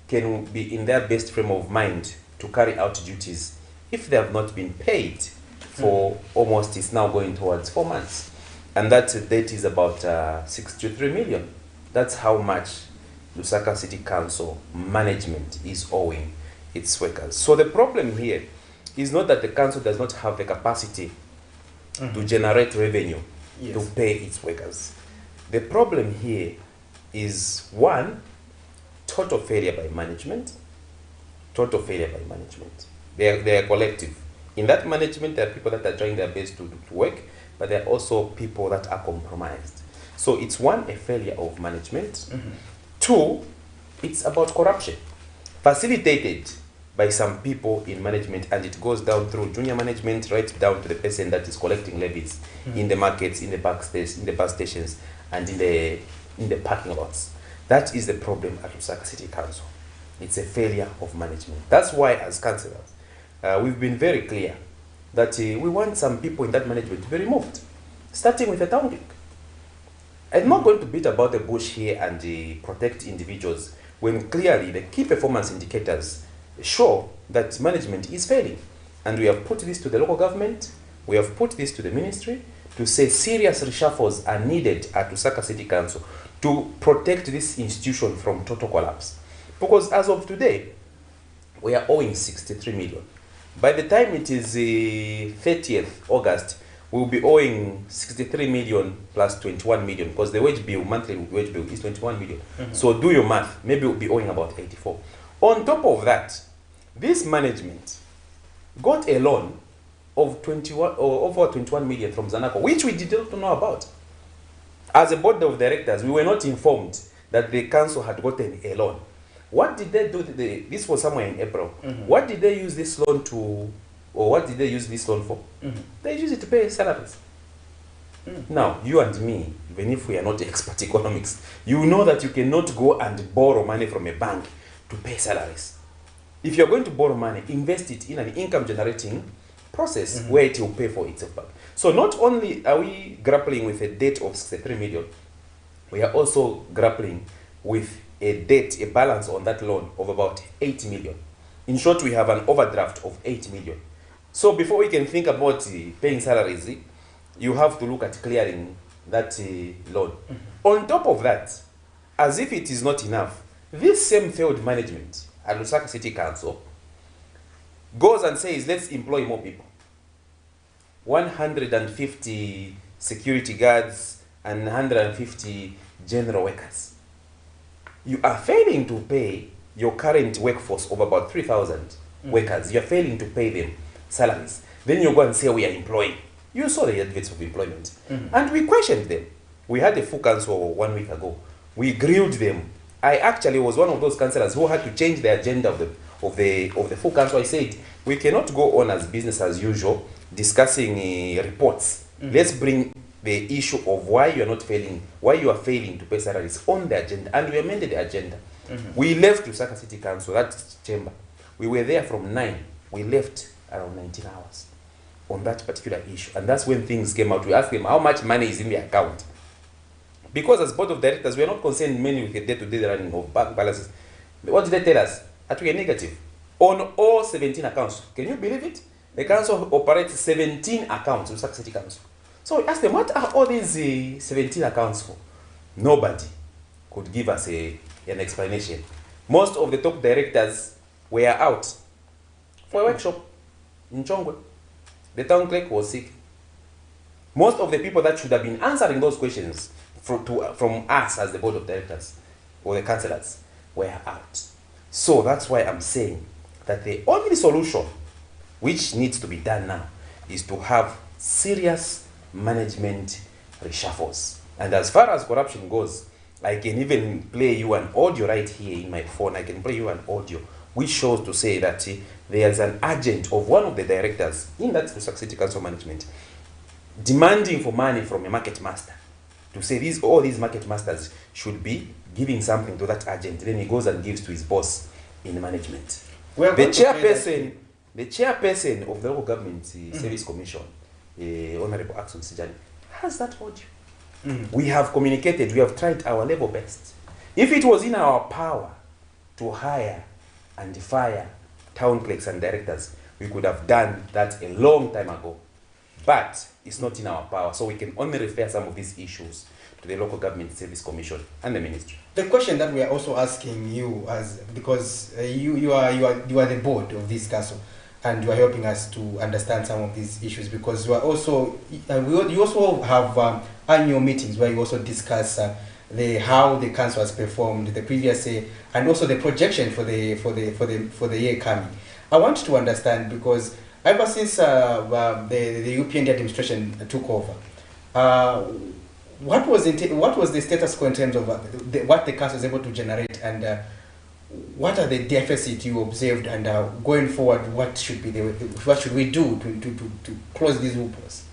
can be in their best frame of mind to carry out duties if they have not been paid for almost, it's now going towards 4 months. And that debt is about 63 million. That's how much Lusaka City Council management is owing its workers. So the problem here is not that the council does not have the capacity to generate revenue to pay its workers. The problem here is, one, total failure by management. They are collective. In that management, there are people that are trying their best to work, but there are also people that are compromised. So it's one, a failure of management. Two, it's about corruption, facilitated by some people in management, and it goes down through junior management right down to the person that is collecting levies in the markets, in the bus stations, and in the parking lots. That is the problem at Lusaka City Council. It's a failure of management. That's why, as councillors, we've been very clear that we want some people in that management to be removed, starting with the town clerk. I'm not going to beat about the bush here and protect individuals when clearly the key performance indicators show that management is failing. And we have put this to the local government, we have put this to the ministry to say serious reshuffles are needed at Lusaka City Council to protect this institution from total collapse. Because as of today, we are owing 63 million. By the time it is 30th August, we will be owing 63 million plus 21 million, because the monthly wage bill is 21 million. So do your math, maybe we'll be owing about 84. On top of that, this management got a loan of over 21 million from Zanaco, which we did not know about. As a board of directors, we were not informed that the council had gotten a loan. What did they do? This was somewhere in April. What did they use this loan to, or what did they use this loan for? They used it to pay salaries. Now, you and me, even if we are not expert economics, you know that you cannot go and borrow money from a bank to pay salaries. If you're going to borrow money, invest it in an income generating process where it will pay for itself back. So not only are we grappling with a debt of 63 million, we are also grappling with a debt, a balance on that loan of about 8 million. In short, we have an overdraft of 8 million. So before we can think about paying salaries, you have to look at clearing that loan. On top of that, as if it is not enough, this same failed management at Lusaka City Council goes and says, let's employ more people. 150 security guards and 150 general workers. You are failing to pay your current workforce of about 3,000 workers. You are failing to pay them salaries. Then you go and say we are employing. You saw the adverts of employment. And we questioned them. We had a full council 1 week ago. We grilled them. I actually was one of those councillors who had to change the agenda of the full council. I said, we cannot go on as business as usual discussing reports. Let's bring the issue of why you are failing to pay salaries on the agenda. And we amended the agenda. We left Lusaka City Council, that chamber. We were there from 9. We left around 19 hours on that particular issue. And that's when things came out. We asked them how much money is in the account. Because as board of directors, we are not concerned mainly with the day-to-day running of bank balances. What did they tell us? That we are negative on all 17 accounts. Can you believe it? The council operates 17 accounts, Lusaka City Council. So we asked them, what are all these 17 accounts for? Nobody could give us an explanation. Most of the top directors were out for a workshop in Chongwe. The town clerk was sick. Most of the people that should have been answering those questions from us as the board of directors or the councillors were out. So that's why I'm saying that the only solution which needs to be done now is to have serious management reshuffles. And as far as corruption goes, I can even play you an audio right here in my phone. I can play you an audio which shows to say that there is an agent of one of the directors in that Lusaka City Council management demanding for money from a market master to say all these market masters should be giving something to that agent. Then he goes and gives to his boss in management. The chairperson of the local government service commission, Honorable Axon Sijani, has that audio. We have communicated, we have tried our level best. If it was in our power to hire and fire town clerks and directors, we could have done that a long time ago. But it's not in our power, so we can only refer some of these issues to the Local Government Service Commission and the ministry. The question that we are also asking you, because you are the board of this council, and you are helping us to understand some of these issues, because you are also you also have annual meetings where you also discuss how the council has performed the previous year and also the projection for the year coming. I want to understand, because ever since the UPND administration took over, what was the status quo in terms of what the council is able to generate, and what are the deficits you observed, and going forward, what should we do to close these loopholes?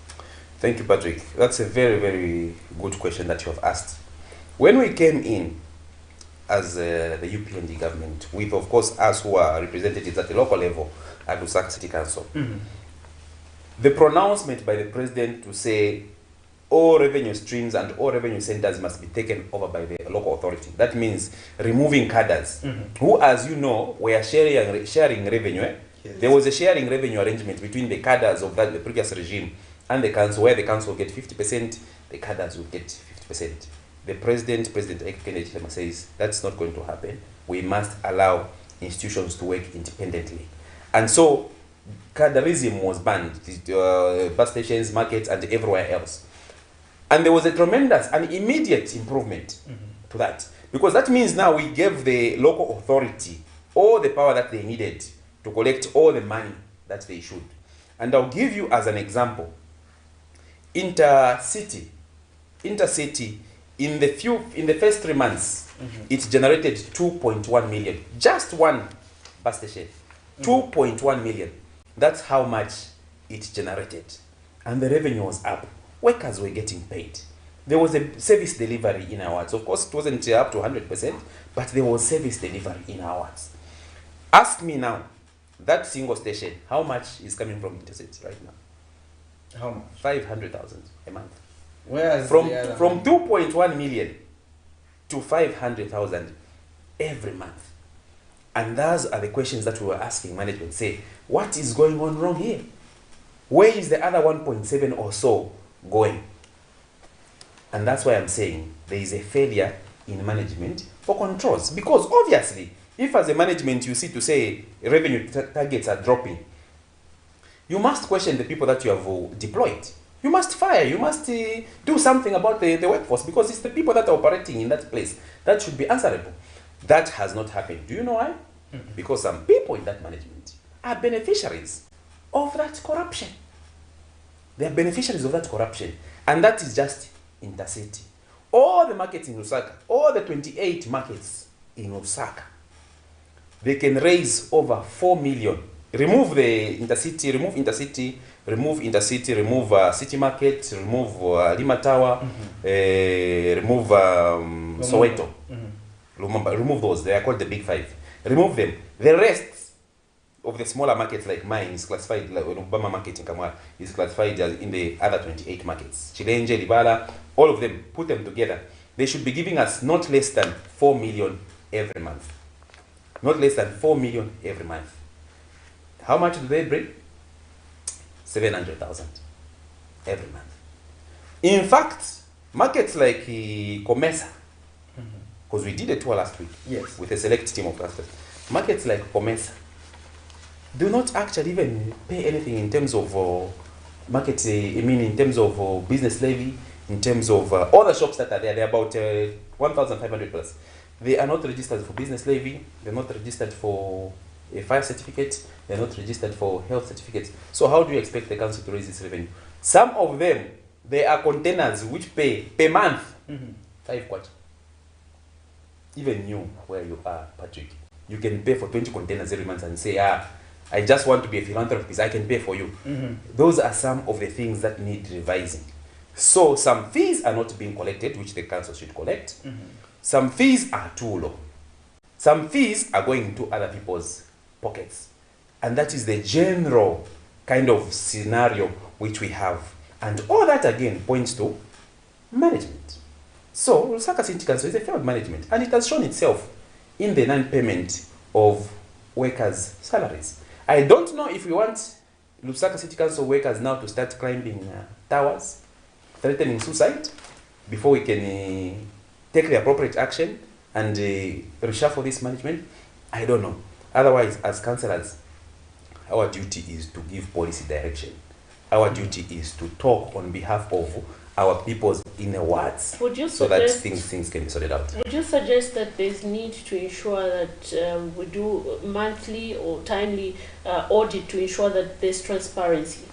Thank you, Patrick. That's a very, very good question that you have asked. When we came in as the UPND government, with of course us who are representatives at the local level at Lusaka City Council, the pronouncement by the president to say all revenue streams and all revenue centers must be taken over by the local authority. That means removing cadres, who, as you know, were sharing revenue. Yes. There was a sharing revenue arrangement between the cadres of the previous regime and the council, where the council will get 50%, the cadres will get 50%. The President Camnet says that's not going to happen. We must allow institutions to work independently. And so cadreism was banned, bus stations, markets, and everywhere else. And there was a tremendous and immediate improvement to that. Because that means now we gave the local authority all the power that they needed to collect all the money that they should. And I'll give you as an example. Intercity, in the first 3 months, it generated 2.1 million. Just one bus station, 2.1 million. That's how much it generated. And the revenue was up. Workers were getting paid. There was a service delivery in our wards. Of course, it wasn't up to 100%, but there was service delivery in our wards. Ask me now, that single station, how much is coming from Intercity right now? How much? 500,000 a month. Whereas from 2.1 million to 500,000 every month. And those are the questions that we were asking management. Say, what is going on wrong here? Where is the other 1.7 or so going? And that's why I'm saying there is a failure in management for controls. Because obviously, if as a management you see to say revenue targets are dropping, you must question the people that you have deployed. You must fire, you must do something about the workforce, because it's the people that are operating in that place that should be answerable. That has not happened. Do you know why? Because some people in that management are beneficiaries of that corruption. They are beneficiaries of that corruption. And that is just intercity. All the markets in Lusaka, all the 28 markets in Lusaka, they can raise over 4 million. Remove the intercity, remove City Market, remove Lima Tower, remove Soweto. Remove those, they are called the big five. Remove them. The rest of the smaller markets like mine is classified, like Obama Market in Kamwala is classified as in the other 28 markets. Chilenje, Libala, all of them, put them together. They should be giving us not less than 4 million every month. Not less than 4 million every month. How much do they bring? 700,000 every month. In fact, markets like Comesa, because we did a tour last week, yes, with a select team of clusters. Markets like Comesa do not actually even pay anything in terms of in terms of business levy, in terms of all the shops that are there. They're about 1,500 plus. They are not registered for business levy. They're not registered for a fire certificate. They're not registered for health certificates. So how do you expect the council to raise this revenue? Some of them, they are containers which pay per month 5 kwacha. Even you, where you are, Patrick, you can pay for 20 containers every month and say, I just want to be a philanthropist, I can pay for you. Those are some of the things that need revising. So some fees are not being collected, which the council should collect. Some fees are too low. Some fees are going into other people's pockets. And that is the general kind of scenario which we have. And all that again points to management. So Lusaka City Council is a failed management, and it has shown itself in the non-payment of workers' salaries. I don't know if we want Lusaka City Council workers now to start climbing towers, threatening suicide, before we can take the appropriate action and reshuffle this management. I don't know. Otherwise, as councillors, our duty is to give policy direction. Our duty is to talk on behalf of our peoples in the wards, so that things can be sorted out. Would you suggest that there's need to ensure that we do monthly or timely audit to ensure that there's transparency?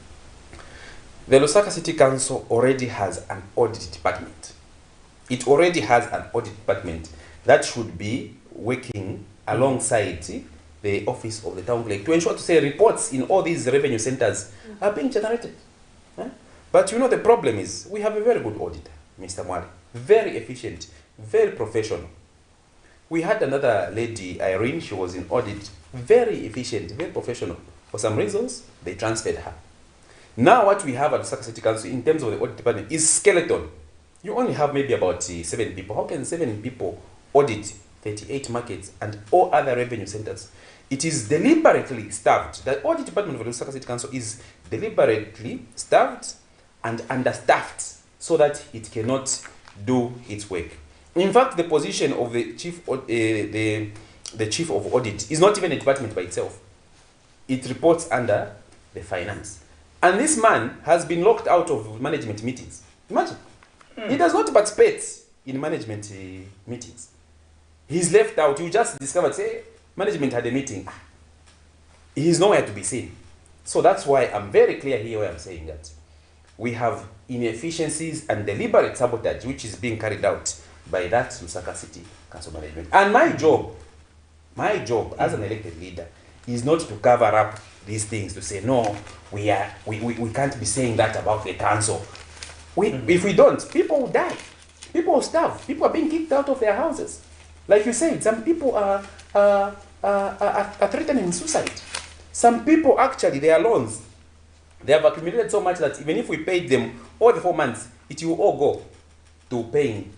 The Lusaka City Council already has an audit department. It already has an audit department that should be working alongside the office of the town clerk to ensure to say reports in all these revenue centers are being generated. But you know, the problem is we have a very good auditor, Mr. Mwari. Very efficient, very professional. We had another lady, Irene, she was in audit, very efficient, very professional. For some reasons, they transferred her. Now what we have at the Lusaka City Council in terms of the audit department is skeleton. You only have maybe about 7 people. How can 7 people audit 38 markets and all other revenue centers? It is deliberately staffed. The audit department of the Lusaka City Council is deliberately staffed and understaffed so that it cannot do its work. In fact, the position of the chief of audit is not even a department by itself. It reports under the finance. And this man has been locked out of management meetings. Imagine. He does not participate in management meetings. He's left out. You just discovered, say, management had a meeting. He's nowhere to be seen. So that's why I'm very clear here where I'm saying that we have inefficiencies and deliberate sabotage which is being carried out by that Lusaka City Council management. And my job as an elected leader is not to cover up these things, to say, no, we can't be saying that about the council. If we don't, people will die. People will starve. People are being kicked out of their houses. Like you said, some people are threatening suicide. Some people actually, their loans, they have accumulated so much that even if we paid them all the 4 months, it will all go to paying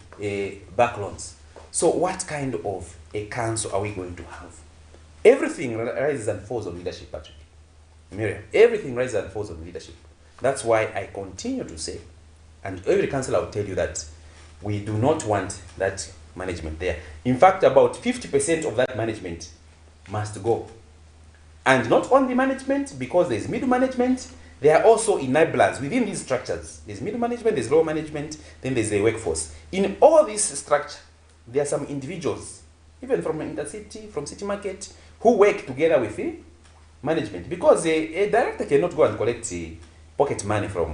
back loans. So what kind of a council are we going to have? Everything rises and falls on leadership, Patrick. Miriam, everything rises and falls on leadership. That's why I continue to say, and every councillor will tell you that We do not want that management there. In fact, about 50% of that management must go. And not only management, because there's middle management, there are also enablers within these structures. There's middle management, there's lower management, then there's a workforce. In all this structure, there are some individuals, even from intercity, from city market, who work together with the management. Because a director cannot go and collect pocket money from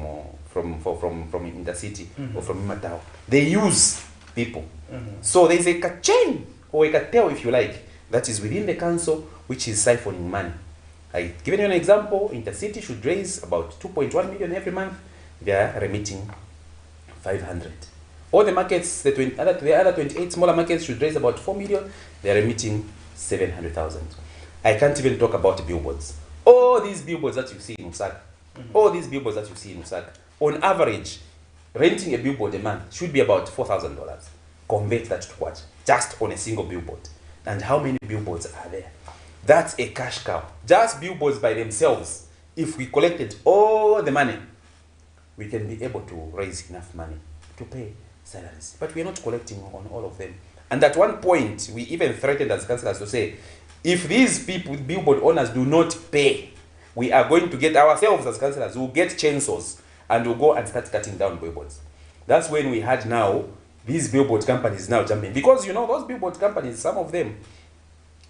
intercity or from Matao. They use people. So there's a chain or a cartel, if you like, that is within the council, which is siphoning money. I've given you an example. Intercity should raise about 2.1 million every month. They are remitting 500. All the markets, the other 28 smaller markets should raise about 4 million. They are remitting 700,000. I can't even talk about billboards. All these billboards that you see in Lusaka, on average, renting a billboard a month should be about $4,000. Convert that to what? Just on a single billboard. And how many billboards are there? That's a cash cow. Just billboards by themselves. If we collected all the money, we can be able to raise enough money to pay salaries. But we are not collecting on all of them. And at one point, we even threatened as councillors to say, if these people, billboard owners, do not pay, we are going to get ourselves as councillors, we'll get chainsaws and we'll go and start cutting down billboards. That's when we had now these billboard companies now jumping. Because, you know, those billboard companies, some of them,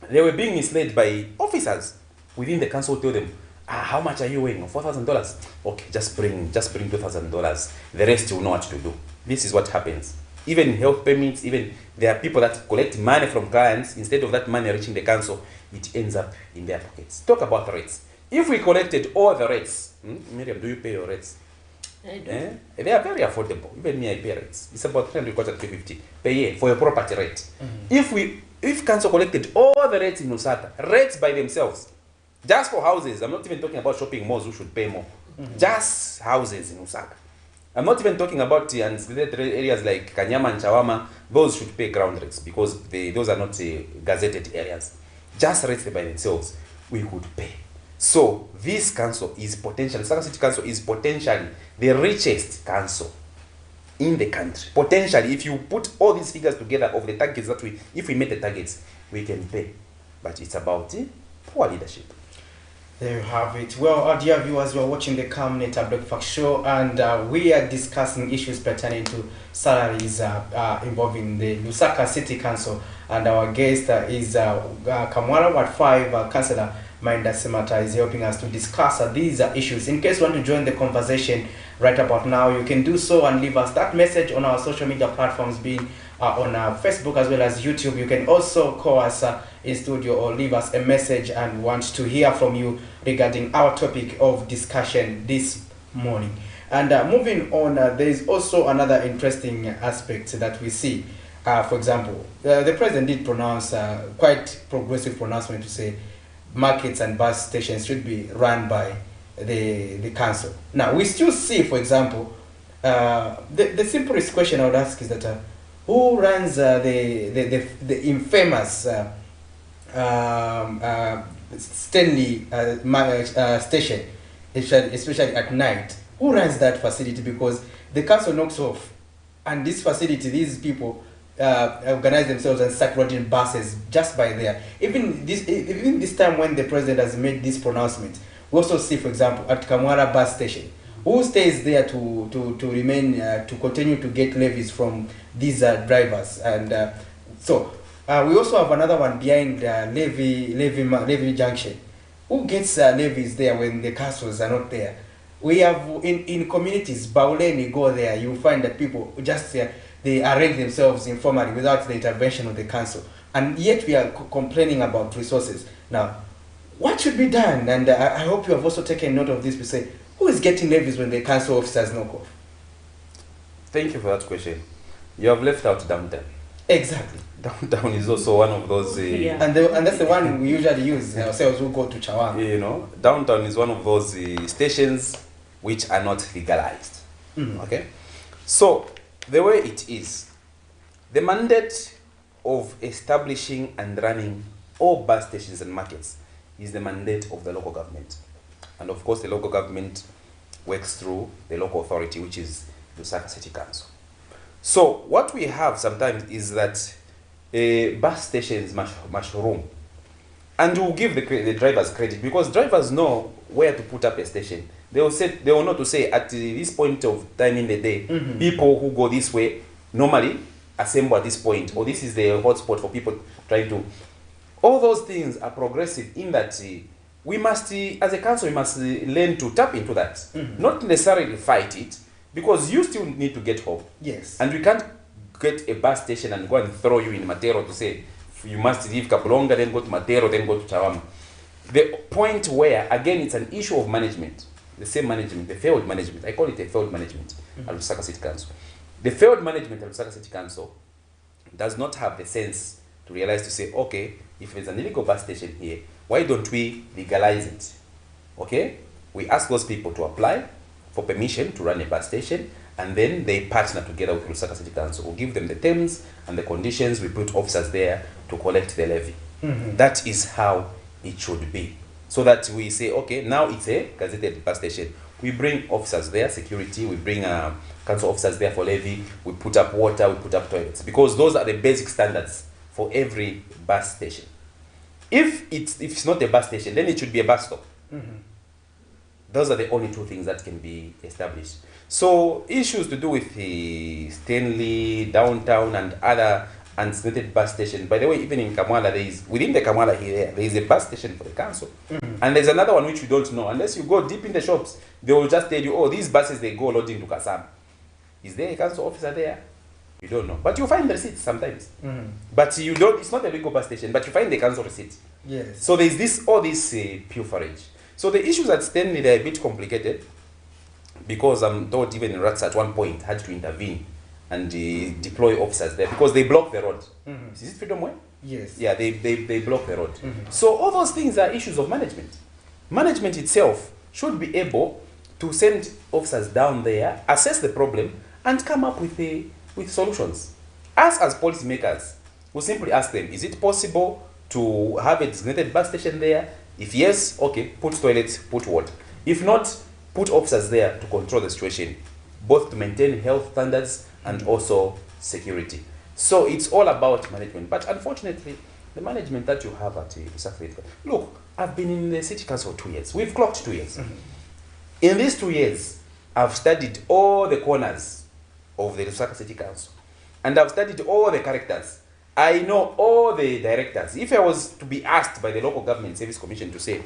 they were being misled by officers within the council. Tell them, how much are you weighing? $4,000. Okay, just bring $2,000. The rest you will know what to do. This is what happens. Even health permits, even there are people that collect money from clients. Instead of that money reaching the council, it ends up in their pockets. Talk about rates. If we collected all the rates, Miriam, do you pay your rates? I do. They are very affordable. Even me, I pay rates. It's about 350 per year for a property rate. If council collected all the rates in Lusaka, rates by themselves, just for houses, I'm not even talking about shopping malls who should pay more. Just houses in Lusaka. I'm not even talking about ancillary areas like Kanyama and Chawama. Those should pay ground rates because those are not gazetted areas. Just rates by themselves, we could pay. So this council is potentially, Lusaka City Council is potentially the richest council in the country. Potentially, if you put all these figures together of the targets that if we meet the targets, we can pay. But it's about poor leadership. There you have it. Well, dear viewers, you are watching the Camnet Breakfast Show, and we are discussing issues pertaining to salaries involving the Lusaka City Council. And our guest is Kamwara Ward 5 Councillor Mainda Semata is helping us to discuss these issues. In case you want to join the conversation right about now, you can do so and leave us that message on our social media platforms, being on Facebook as well as YouTube. You can also call us in studio or leave us a message and want to hear from you regarding our topic of discussion this morning. And moving on, there is also another interesting aspect that we see. For example, the president did pronounce quite progressive pronouncement to say markets and bus stations should be run by the council. Now, we still see, for example, the simplest question I would ask is that who runs the infamous Stanley station, especially at night? Who runs that facility? Because the council knocks off, and this facility, these people organize themselves and start running buses just by there. Even this time when the president has made this pronouncement, we also see, for example, at Kamwara bus station, who stays there to remain to continue to get levies from these drivers. And so we also have another one behind Levy Junction. Who gets levies there when the councils are not there? We have in communities, Bauleni, go there, you find that people just they arrange themselves informally without the intervention of the council. And yet we are complaining about resources. Now, what should be done? And I hope you have also taken note of this. We say, who is getting levies when the council officers knock off? Thank you for that question. You have left out downtown. Exactly. Downtown is also one of those... And that's the one we usually use ourselves who go to Chawang. You know, downtown is one of those stations which are not legalized. Okay? So, the way it is, the mandate of establishing and running all bus stations and markets is the mandate of the local government. And of course, the local government works through the local authority, which is Lusaka City Council. So what we have sometimes is that bus stations mushroom. And we'll give the drivers credit because drivers know where to put up a station. They will know to say at this point of time in the day, people who go this way normally assemble at this point, or this is the hotspot for people trying to. All those things are progressive in that we must, as a council, we must learn to tap into that, not necessarily fight it, because you still need to get home. Yes. And we can't get a bus station and go and throw you in Matero to say you must leave Kapulonga, then go to Matero, then go to Chawama. The point where, again, it's an issue of management, the same management, the failed management. I call it a failed management at Lusaka City Council. The failed management at Lusaka City Council does not have the sense to realize to say, okay, if there's an illegal bus station here, why don't we legalize it? Okay? We ask those people to apply for permission to run a bus station, and then they partner together with Lusaka City Council. We'll give them the terms and the conditions. We put officers there to collect the levy. That is how it should be. So that we say, okay, now it's a gazetted bus station. We bring officers there, security, we bring council officers there for levy, we put up water, we put up toilets. Because those are the basic standards for every bus station. If it's not a bus station, then it should be a bus stop. Those are the only two things that can be established. So issues to do with the Stanley, downtown, and other unstated bus stations. By the way, even in Kamwala, within the Kamwala here, there is a bus station for the council. And there's another one which you don't know. Unless you go deep in the shops, they will just tell you, oh, these buses, they go loading to Kasam. Is there a council officer there? You don't know. But you find the receipts sometimes. But you don't, it's not a legal bus station, but you find the council receipt. Yes. So there's all this pilferage. So the issues at Stanley, they're a bit complicated because I'm told even Rats at one point had to intervene and deploy officers there because they block the road. Is it Freedom Way? Yes. Yeah, they block the road. So all those things are issues of management. Management itself should be able to send officers down there, assess the problem, and come up with solutions. Us as policymakers, we simply ask them, is it possible to have a designated bus station there? If yes, okay, put toilets, put water. If not, put officers there to control the situation, both to maintain health standards and also security. So it's all about management. But unfortunately, the management that you have at Lusaka, look, I've been in the city council for 2 years. We've clocked 2 years. In these 2 years, I've studied all the corners of the Lusaka City Council. And I've studied all the characters. I know all the directors. If I was to be asked by the Local Government Service Commission to say,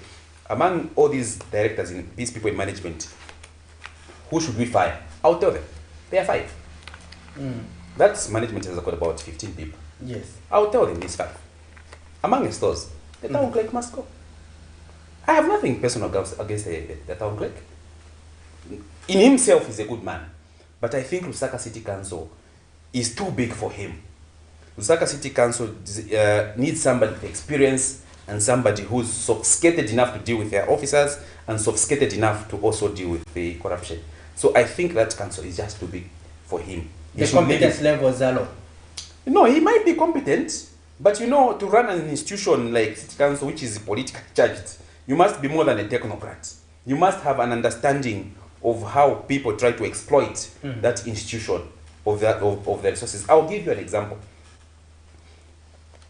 among all these directors, these people in management, who should we fire? I'll tell them. There are 5. That management has got about 15 people. Yes. I'll tell them these 5. Amongst those, the town clerk must go. I have nothing personal against the town clerk. In himself, he's a good man. But I think Lusaka City Council is too big for him. Lusaka City Council needs somebody with experience and somebody who's sophisticated enough to deal with their officers and sophisticated enough to also deal with the corruption. So I think that council is just too big for him. The competence level is low. No, he might be competent, but you know, to run an institution like City Council, which is politically charged, you must be more than a technocrat. You must have an understanding of how people try to exploit that institution of the resources. I'll give you an example.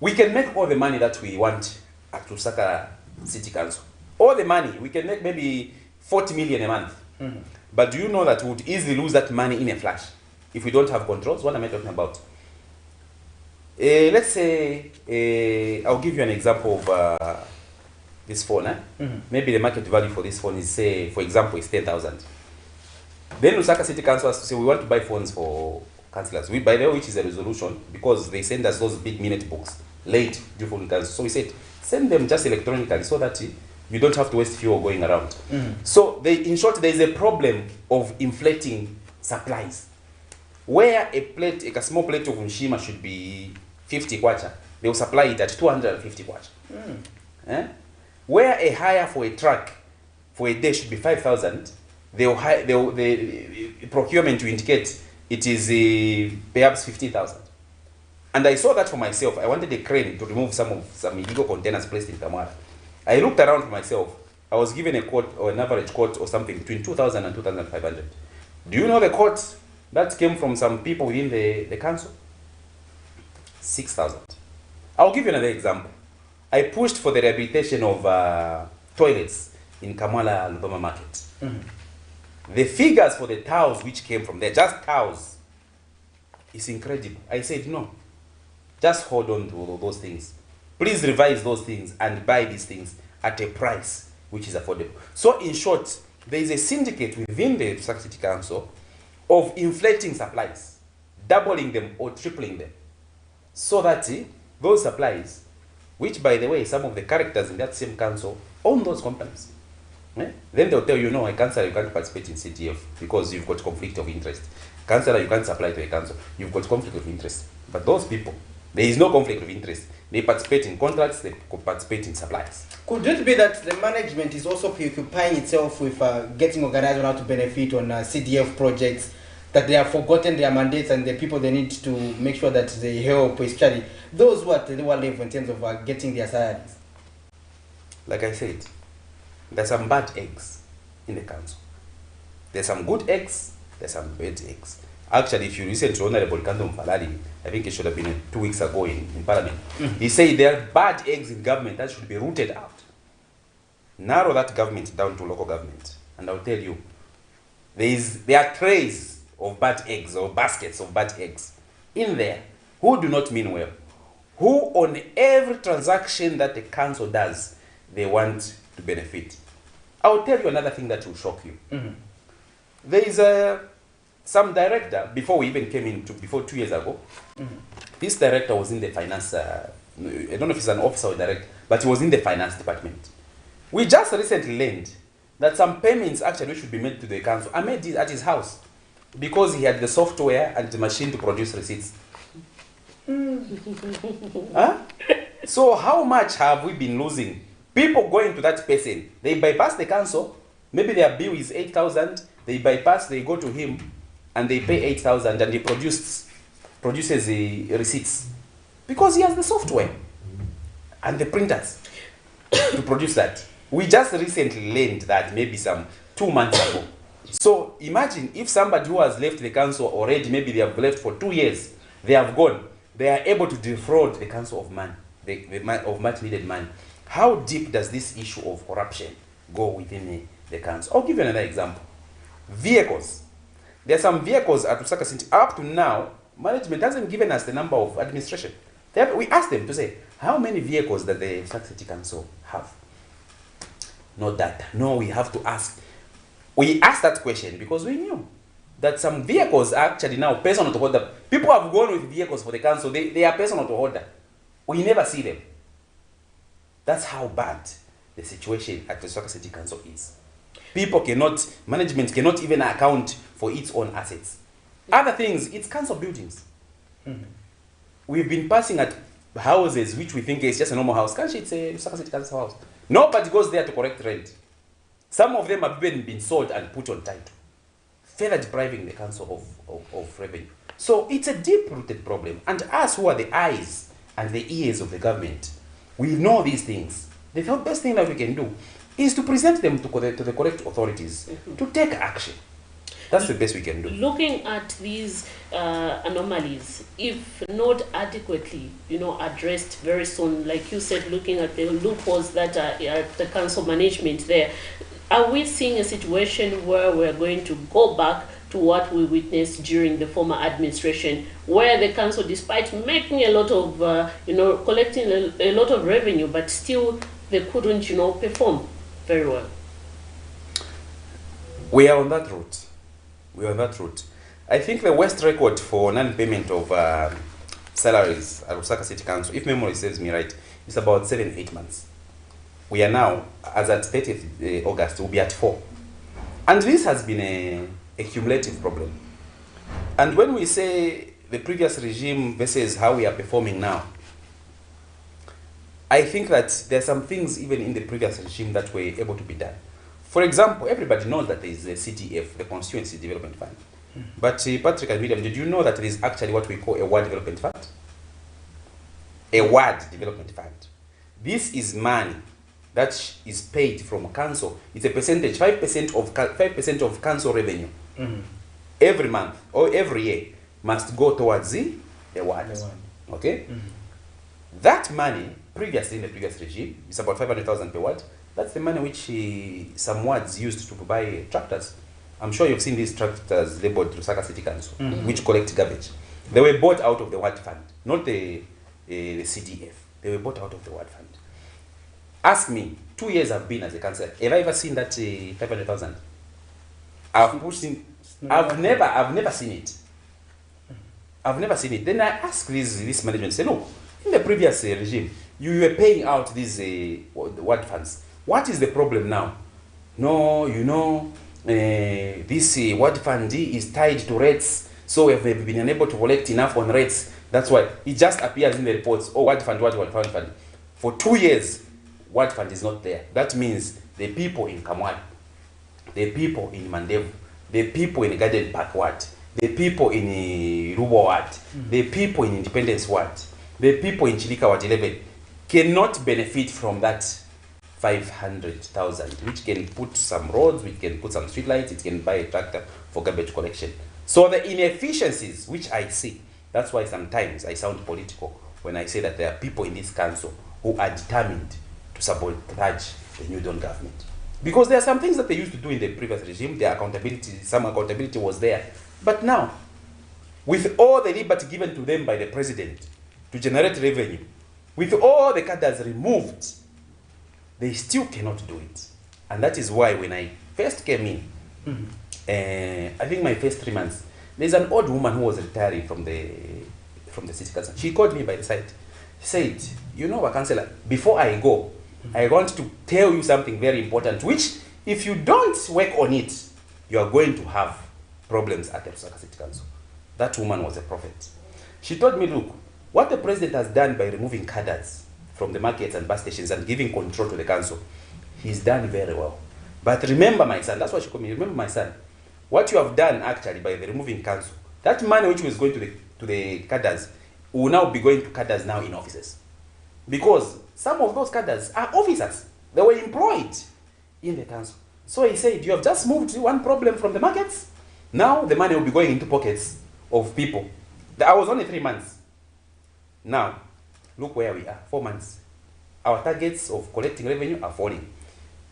We can make all the money that we want at Lusaka City Council. All the money. We can make maybe 40 million a month. But do you know that we would easily lose that money in a flash if we don't have controls? What am I talking about? Let's say, I'll give you an example of this phone. Maybe the market value for this phone is, say, for example, is 10,000. Then Lusaka City Council has to say, we want to buy phones for councillors. By the way, which is a resolution, because they send us those big minute books late due for council. So we said, send them just electronically so that you don't have to waste fuel going around. So in short, there is a problem of inflating supplies. Where a small plate of Mshima should be 50 kwacha, they will supply it at 250 kwacha. Where a hire for a truck for a day should be 5,000, the procurement to indicate it is perhaps 50,000. And I saw that for myself. I wanted a crane to remove some illegal containers placed in Kamara. I looked around for myself. I was given a quote or an average quote or something between 2,000 and 2,500. Do you know the quote that came from some people within the council? 6,000. I'll give you another example. I pushed for the rehabilitation of toilets in Kamwala Lubama Market. The figures for the towels which came from there, just towels, is incredible. I said, no, just hold on to those things. Please revise those things and buy these things at a price which is affordable. So in short, there is a syndicate within the Lusaka City Council of inflating supplies, doubling them or tripling them, so that those supplies, which by the way, some of the characters in that same council own those companies. Then they'll tell you, no, a councillor, you can't participate in CTF because you've got conflict of interest. Councillor, you can't supply to a council, you've got conflict of interest. But those people, there is no conflict of interest. They participate in contracts, they participate in supplies. Could it be that the management is also preoccupying itself with getting organized on how to benefit on CDF projects, that they have forgotten their mandates and the people they need to make sure that they help, especially those who are at the lower level in terms of getting their salaries? Like I said, there's some bad eggs in the council. There's some good eggs, there's some bad eggs. Actually, if you listen to Honorable Kando Mfalali, I think it should have been 2 weeks ago in Parliament, he said there are bad eggs in government that should be rooted out. Narrow that government down to local government, and I'll tell you, there are trays of bad eggs or baskets of bad eggs in there who do not mean well, who on every transaction that the council does, they want to benefit. I'll tell you another thing that will shock you. There is some director, before we even came in, before 2 years ago, this director was in the finance, I don't know if he's an officer or director, but he was in the finance department. We just recently learned that some payments actually should be made to the council are made at his house because he had the software and the machine to produce receipts. So how much have we been losing? People going to that person, they bypass the council, maybe their bill is 8,000, they bypass, they go to him, and they pay 8,000 and he produces the receipts because he has the software and the printers to produce that. We just recently learned that maybe some 2 months ago. So imagine if somebody who has left the council already, maybe they have left for 2 years, they have gone, they are able to defraud the council of money, of much needed money. How deep does this issue of corruption go within the council? I'll give you another example. Vehicles. There are some vehicles at Lusaka City. Up to now, management hasn't given us the number of administration. We asked them to say, how many vehicles does the Lusaka City Council have? No data. No, we have to ask. We asked that question because we knew that some vehicles are actually now personal to order. People have gone with vehicles for the council. They are personal to order. We never see them. That's how bad the situation at the Lusaka City Council is. Management cannot even account for its own assets. Other things, it's council buildings. We've been passing at houses which we think is just a normal house. Can't it's a Lusaka City Council house. Nobody goes there to collect rent. Some of them have even been sold and put on title, further depriving the council of revenue. So it's a deep-rooted problem. And us who are the eyes and the ears of the government, we know these things. The best thing that we can do is to present them to the correct authorities to take action. That's the best we can do. Looking at these anomalies, if not adequately, addressed very soon, like you said, looking at the loopholes that are at the council management there, are we seeing a situation where we're going to go back to what we witnessed during the former administration, where the council, despite making a lot of, collecting a lot of revenue, but still they couldn't, perform very well? We are on that route. I think the worst record for non-payment of salaries at Lusaka City Council, if memory serves me right, is about 7-8 months. We are now, as at 30th August, we'll be at 4. And this has been a cumulative problem. And when we say the previous regime versus how we are performing now, I think that there are some things even in the previous regime that were able to be done. For example, everybody knows that there is a CDF, the Constituency Development Fund. But Patrick and William, did you know that there is actually what we call a ward development fund? A ward development fund. This is money that is paid from council. It's a percentage, 5% of council revenue. every month or every year must go towards the ward. Okay? That money, previously in the previous regime, is about 500,000 per ward. That's the money which some wards used to buy tractors. I'm sure you've seen these tractors labeled Lusaka City Council, which collect garbage. They were bought out of the ward fund, not the CDF. They were bought out of the ward fund. Ask me, 2 years I've been as a councillor. Have I ever seen that 500,000? I've pushed in. I've never seen it. I've never seen it. Then I asked this management, say, look, in the previous regime, you were paying out these ward funds. What is the problem now? No, you know, this ward fund is tied to rates, so we have been unable to collect enough on rates. That's why it just appears in the reports. Oh, ward fund, ward fund. For 2 years, ward fund is not there. That means the people in Kamwal, the people in Mandevu, the people in Garden Park ward, the people in Rubo ward, the people in Independence ward, the people in Chilika ward 11 cannot benefit from that 500,000, which can put some roads, which can put some street lights, it can buy a tractor for garbage collection. So the inefficiencies which I see, that's why sometimes I sound political when I say that there are people in this council who are determined to sabotage the New Dawn government. Because there are some things that they used to do in the previous regime, their accountability, some accountability was there. But now, with all the liberty given to them by the president to generate revenue, with all the cadres removed, they still cannot do it. And that is why when I first came in, I think my first 3 months, there's an old woman who was retiring from the city council. She called me by the side. She said, you know, councillor, before I go, I want to tell you something very important, which if you don't work on it, you are going to have problems at the Lusaka City Council. That woman was a prophet. She told me, look, what the president has done by removing cadres from the markets and bus stations and giving control to the council, he's done very well. But remember, my son, that's what she called me, remember, my son, what you have done actually by the removing council, that money which was going to the cadres will now be going to cadres now in offices. Because some of those cadres are officers. They were employed in the council. So he said, you have just moved one problem from the markets. Now the money will be going into pockets of people. I was only 3 months. Now, look where we are, 4 months. Our targets of collecting revenue are falling.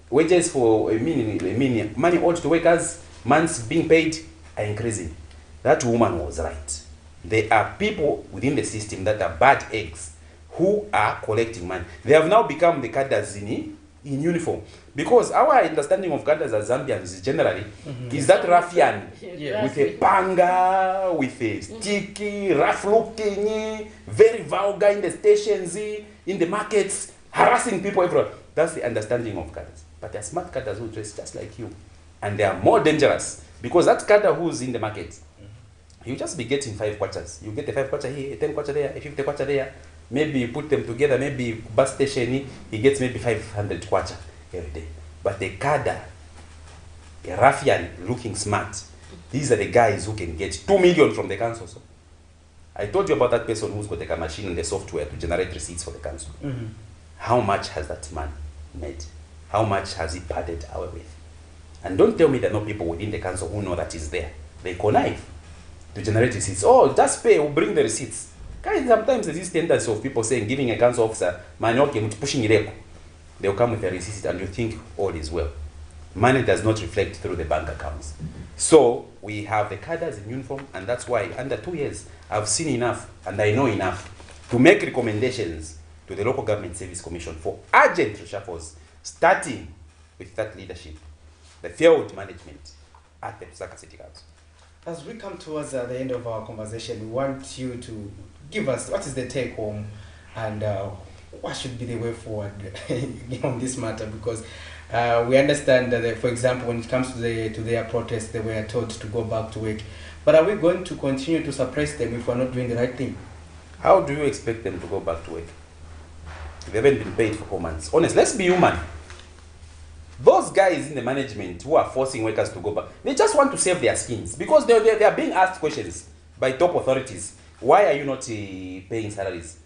Wages for money owed to workers, months being paid are increasing. That woman was right. There are people within the system that are bad eggs who are collecting money. They have now become the cadres in uniform. Because our understanding of cadres as Zambians generally is that ruffian with a panga, with a sticky, rough looking, very vulgar in the stations, in the markets, harassing people everywhere. That's the understanding of cadres. But there are smart cadres who dress just like you. And they are more dangerous. Because that cadre who's in the market, you just be getting 5 quarters. You get a 5 quarter here, a 10 quarter there, a 50 quarter there. Maybe you put them together, maybe bus station, he gets maybe 500 quarter every day. But the cadre, a ruffian looking smart, these are the guys who can get 2 million from the council. So I told you about that person who's got like a machine and the software to generate receipts for the council. How much has that man made? How much has he padded away with? And don't tell me there are no people within the council who know that is there. They connive to generate receipts. Oh, just pay, we'll bring the receipts. Guys, sometimes there's this tendency of people saying, giving a council officer, man, okay, pushing it. They'll come with a receipt and you think all is well. Money does not reflect through the bank accounts. So we have the cadres in uniform, and that's why under 2 years, I've seen enough and I know enough to make recommendations to the Local Government Service Commission for urgent reshuffles, starting with that leadership, the field management at the Lusaka City Council. As we come towards the end of our conversation, we want you to give us what is the take home and what should be the way forward on this matter, because we understand that, for example, when it comes to their protests, they were told to go back to work. But are we going to continue to suppress them if we're not doing the right thing? How do you expect them to go back to work? They haven't been paid for 4 months. Honestly, let's be human. Those guys in the management who are forcing workers to go back, they just want to save their skins, because they are being asked questions by top authorities. Why are you not paying salaries?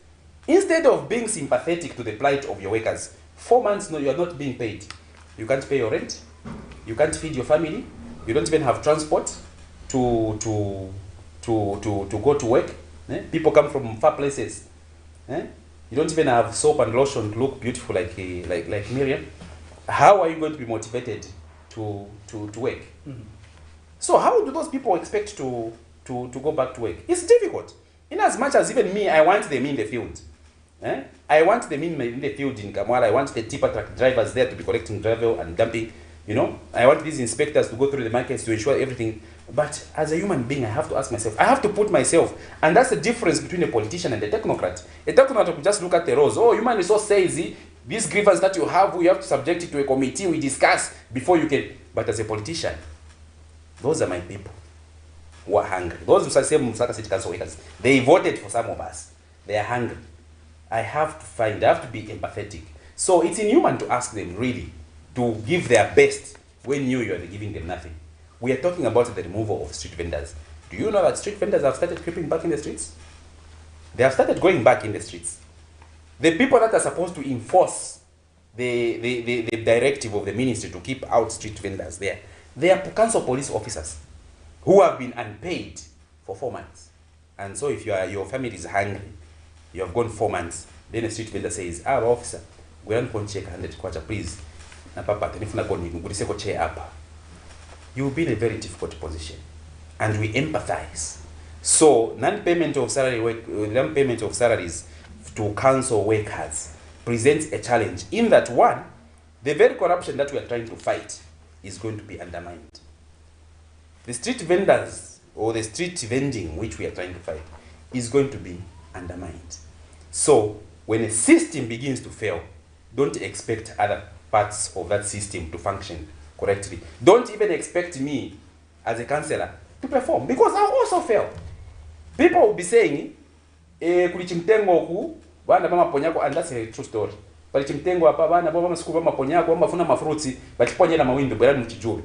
Instead of being sympathetic to the plight of your workers, 4 months, no, you are not being paid. You can't pay your rent. You can't feed your family. You don't even have transport. to go to work. People come from far places. You don't even have soap and lotion to look beautiful like Miriam. How are you going to be motivated to work? So how do those people expect to go back to work? It's difficult. In as much as even me, I want them in the field. I want them in the field in Kamwala. I want the tipper truck drivers there to be collecting gravel and dumping. You know, I want these inspectors to go through the markets to ensure everything. But as a human being, I have to ask myself, I have to put myself, and that's the difference between a politician and a technocrat. A technocrat will just look at the roles. Oh, human resource says this grievance that you have to subject it to a committee, we discuss before you can. But as a politician, those are my people who are hungry. Those who say Musaka City Council workers, they voted for some of us. They are hungry. I have to be empathetic. So it's inhuman to ask them really to give their best when you are giving them nothing. We are talking about the removal of street vendors. Do you know that street vendors have started creeping back in the streets? They have started going back in the streets. The people that are supposed to enforce the directive of the ministry to keep out street vendors there, they are council police officers who have been unpaid for 4 months. And so if your family is hungry, you have gone 4 months, then a street vendor says, officer, go and check 100 kwacha, please. You will be in a very difficult position. And we empathize. So non-payment of salaries to council workers presents a challenge in that one, the very corruption that we are trying to fight is going to be undermined. The street vendors or the street vending which we are trying to fight is going to be undermined. So when a system begins to fail, don't expect other parts of that system to function correctly. Don't even expect me as a councillor to perform, because I also fail. People will be saying, kulichimtengo bana mama ponyako, and that's a true story. Kulichimtengo hapa bana mama siku mama ponyako, mama funa mafruits, baliponya na mawindo bwana mchijuri.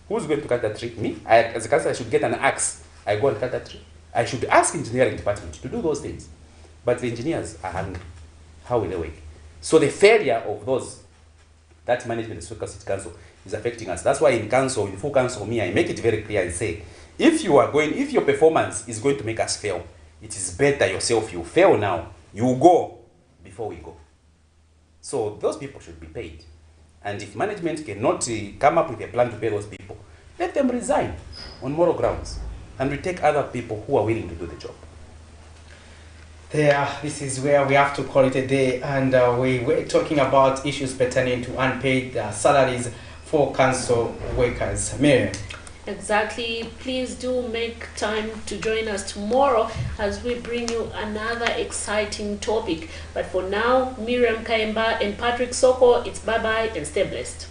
Who's going to cut that tree? Me? As a councillor, I should get an axe. I go and cut that tree. I should ask engineering department to do those things. But the engineers are hungry. How will they work? So the failure of those, that management of Soka City Council is affecting us. That's why in full council, I make it very clear and say, if your performance is going to make us fail, it is better yourself, you fail now, you go before we go. So those people should be paid. And if management cannot come up with a plan to pay those people, let them resign on moral grounds. And we take other people who are willing to do the job. This is where we have to call it a day, and we were talking about issues pertaining to unpaid salaries for council workers. Miriam. Exactly. Please do make time to join us tomorrow as we bring you another exciting topic. But for now, Miriam Kaimba and Patrick Soko, it's bye-bye and stay blessed.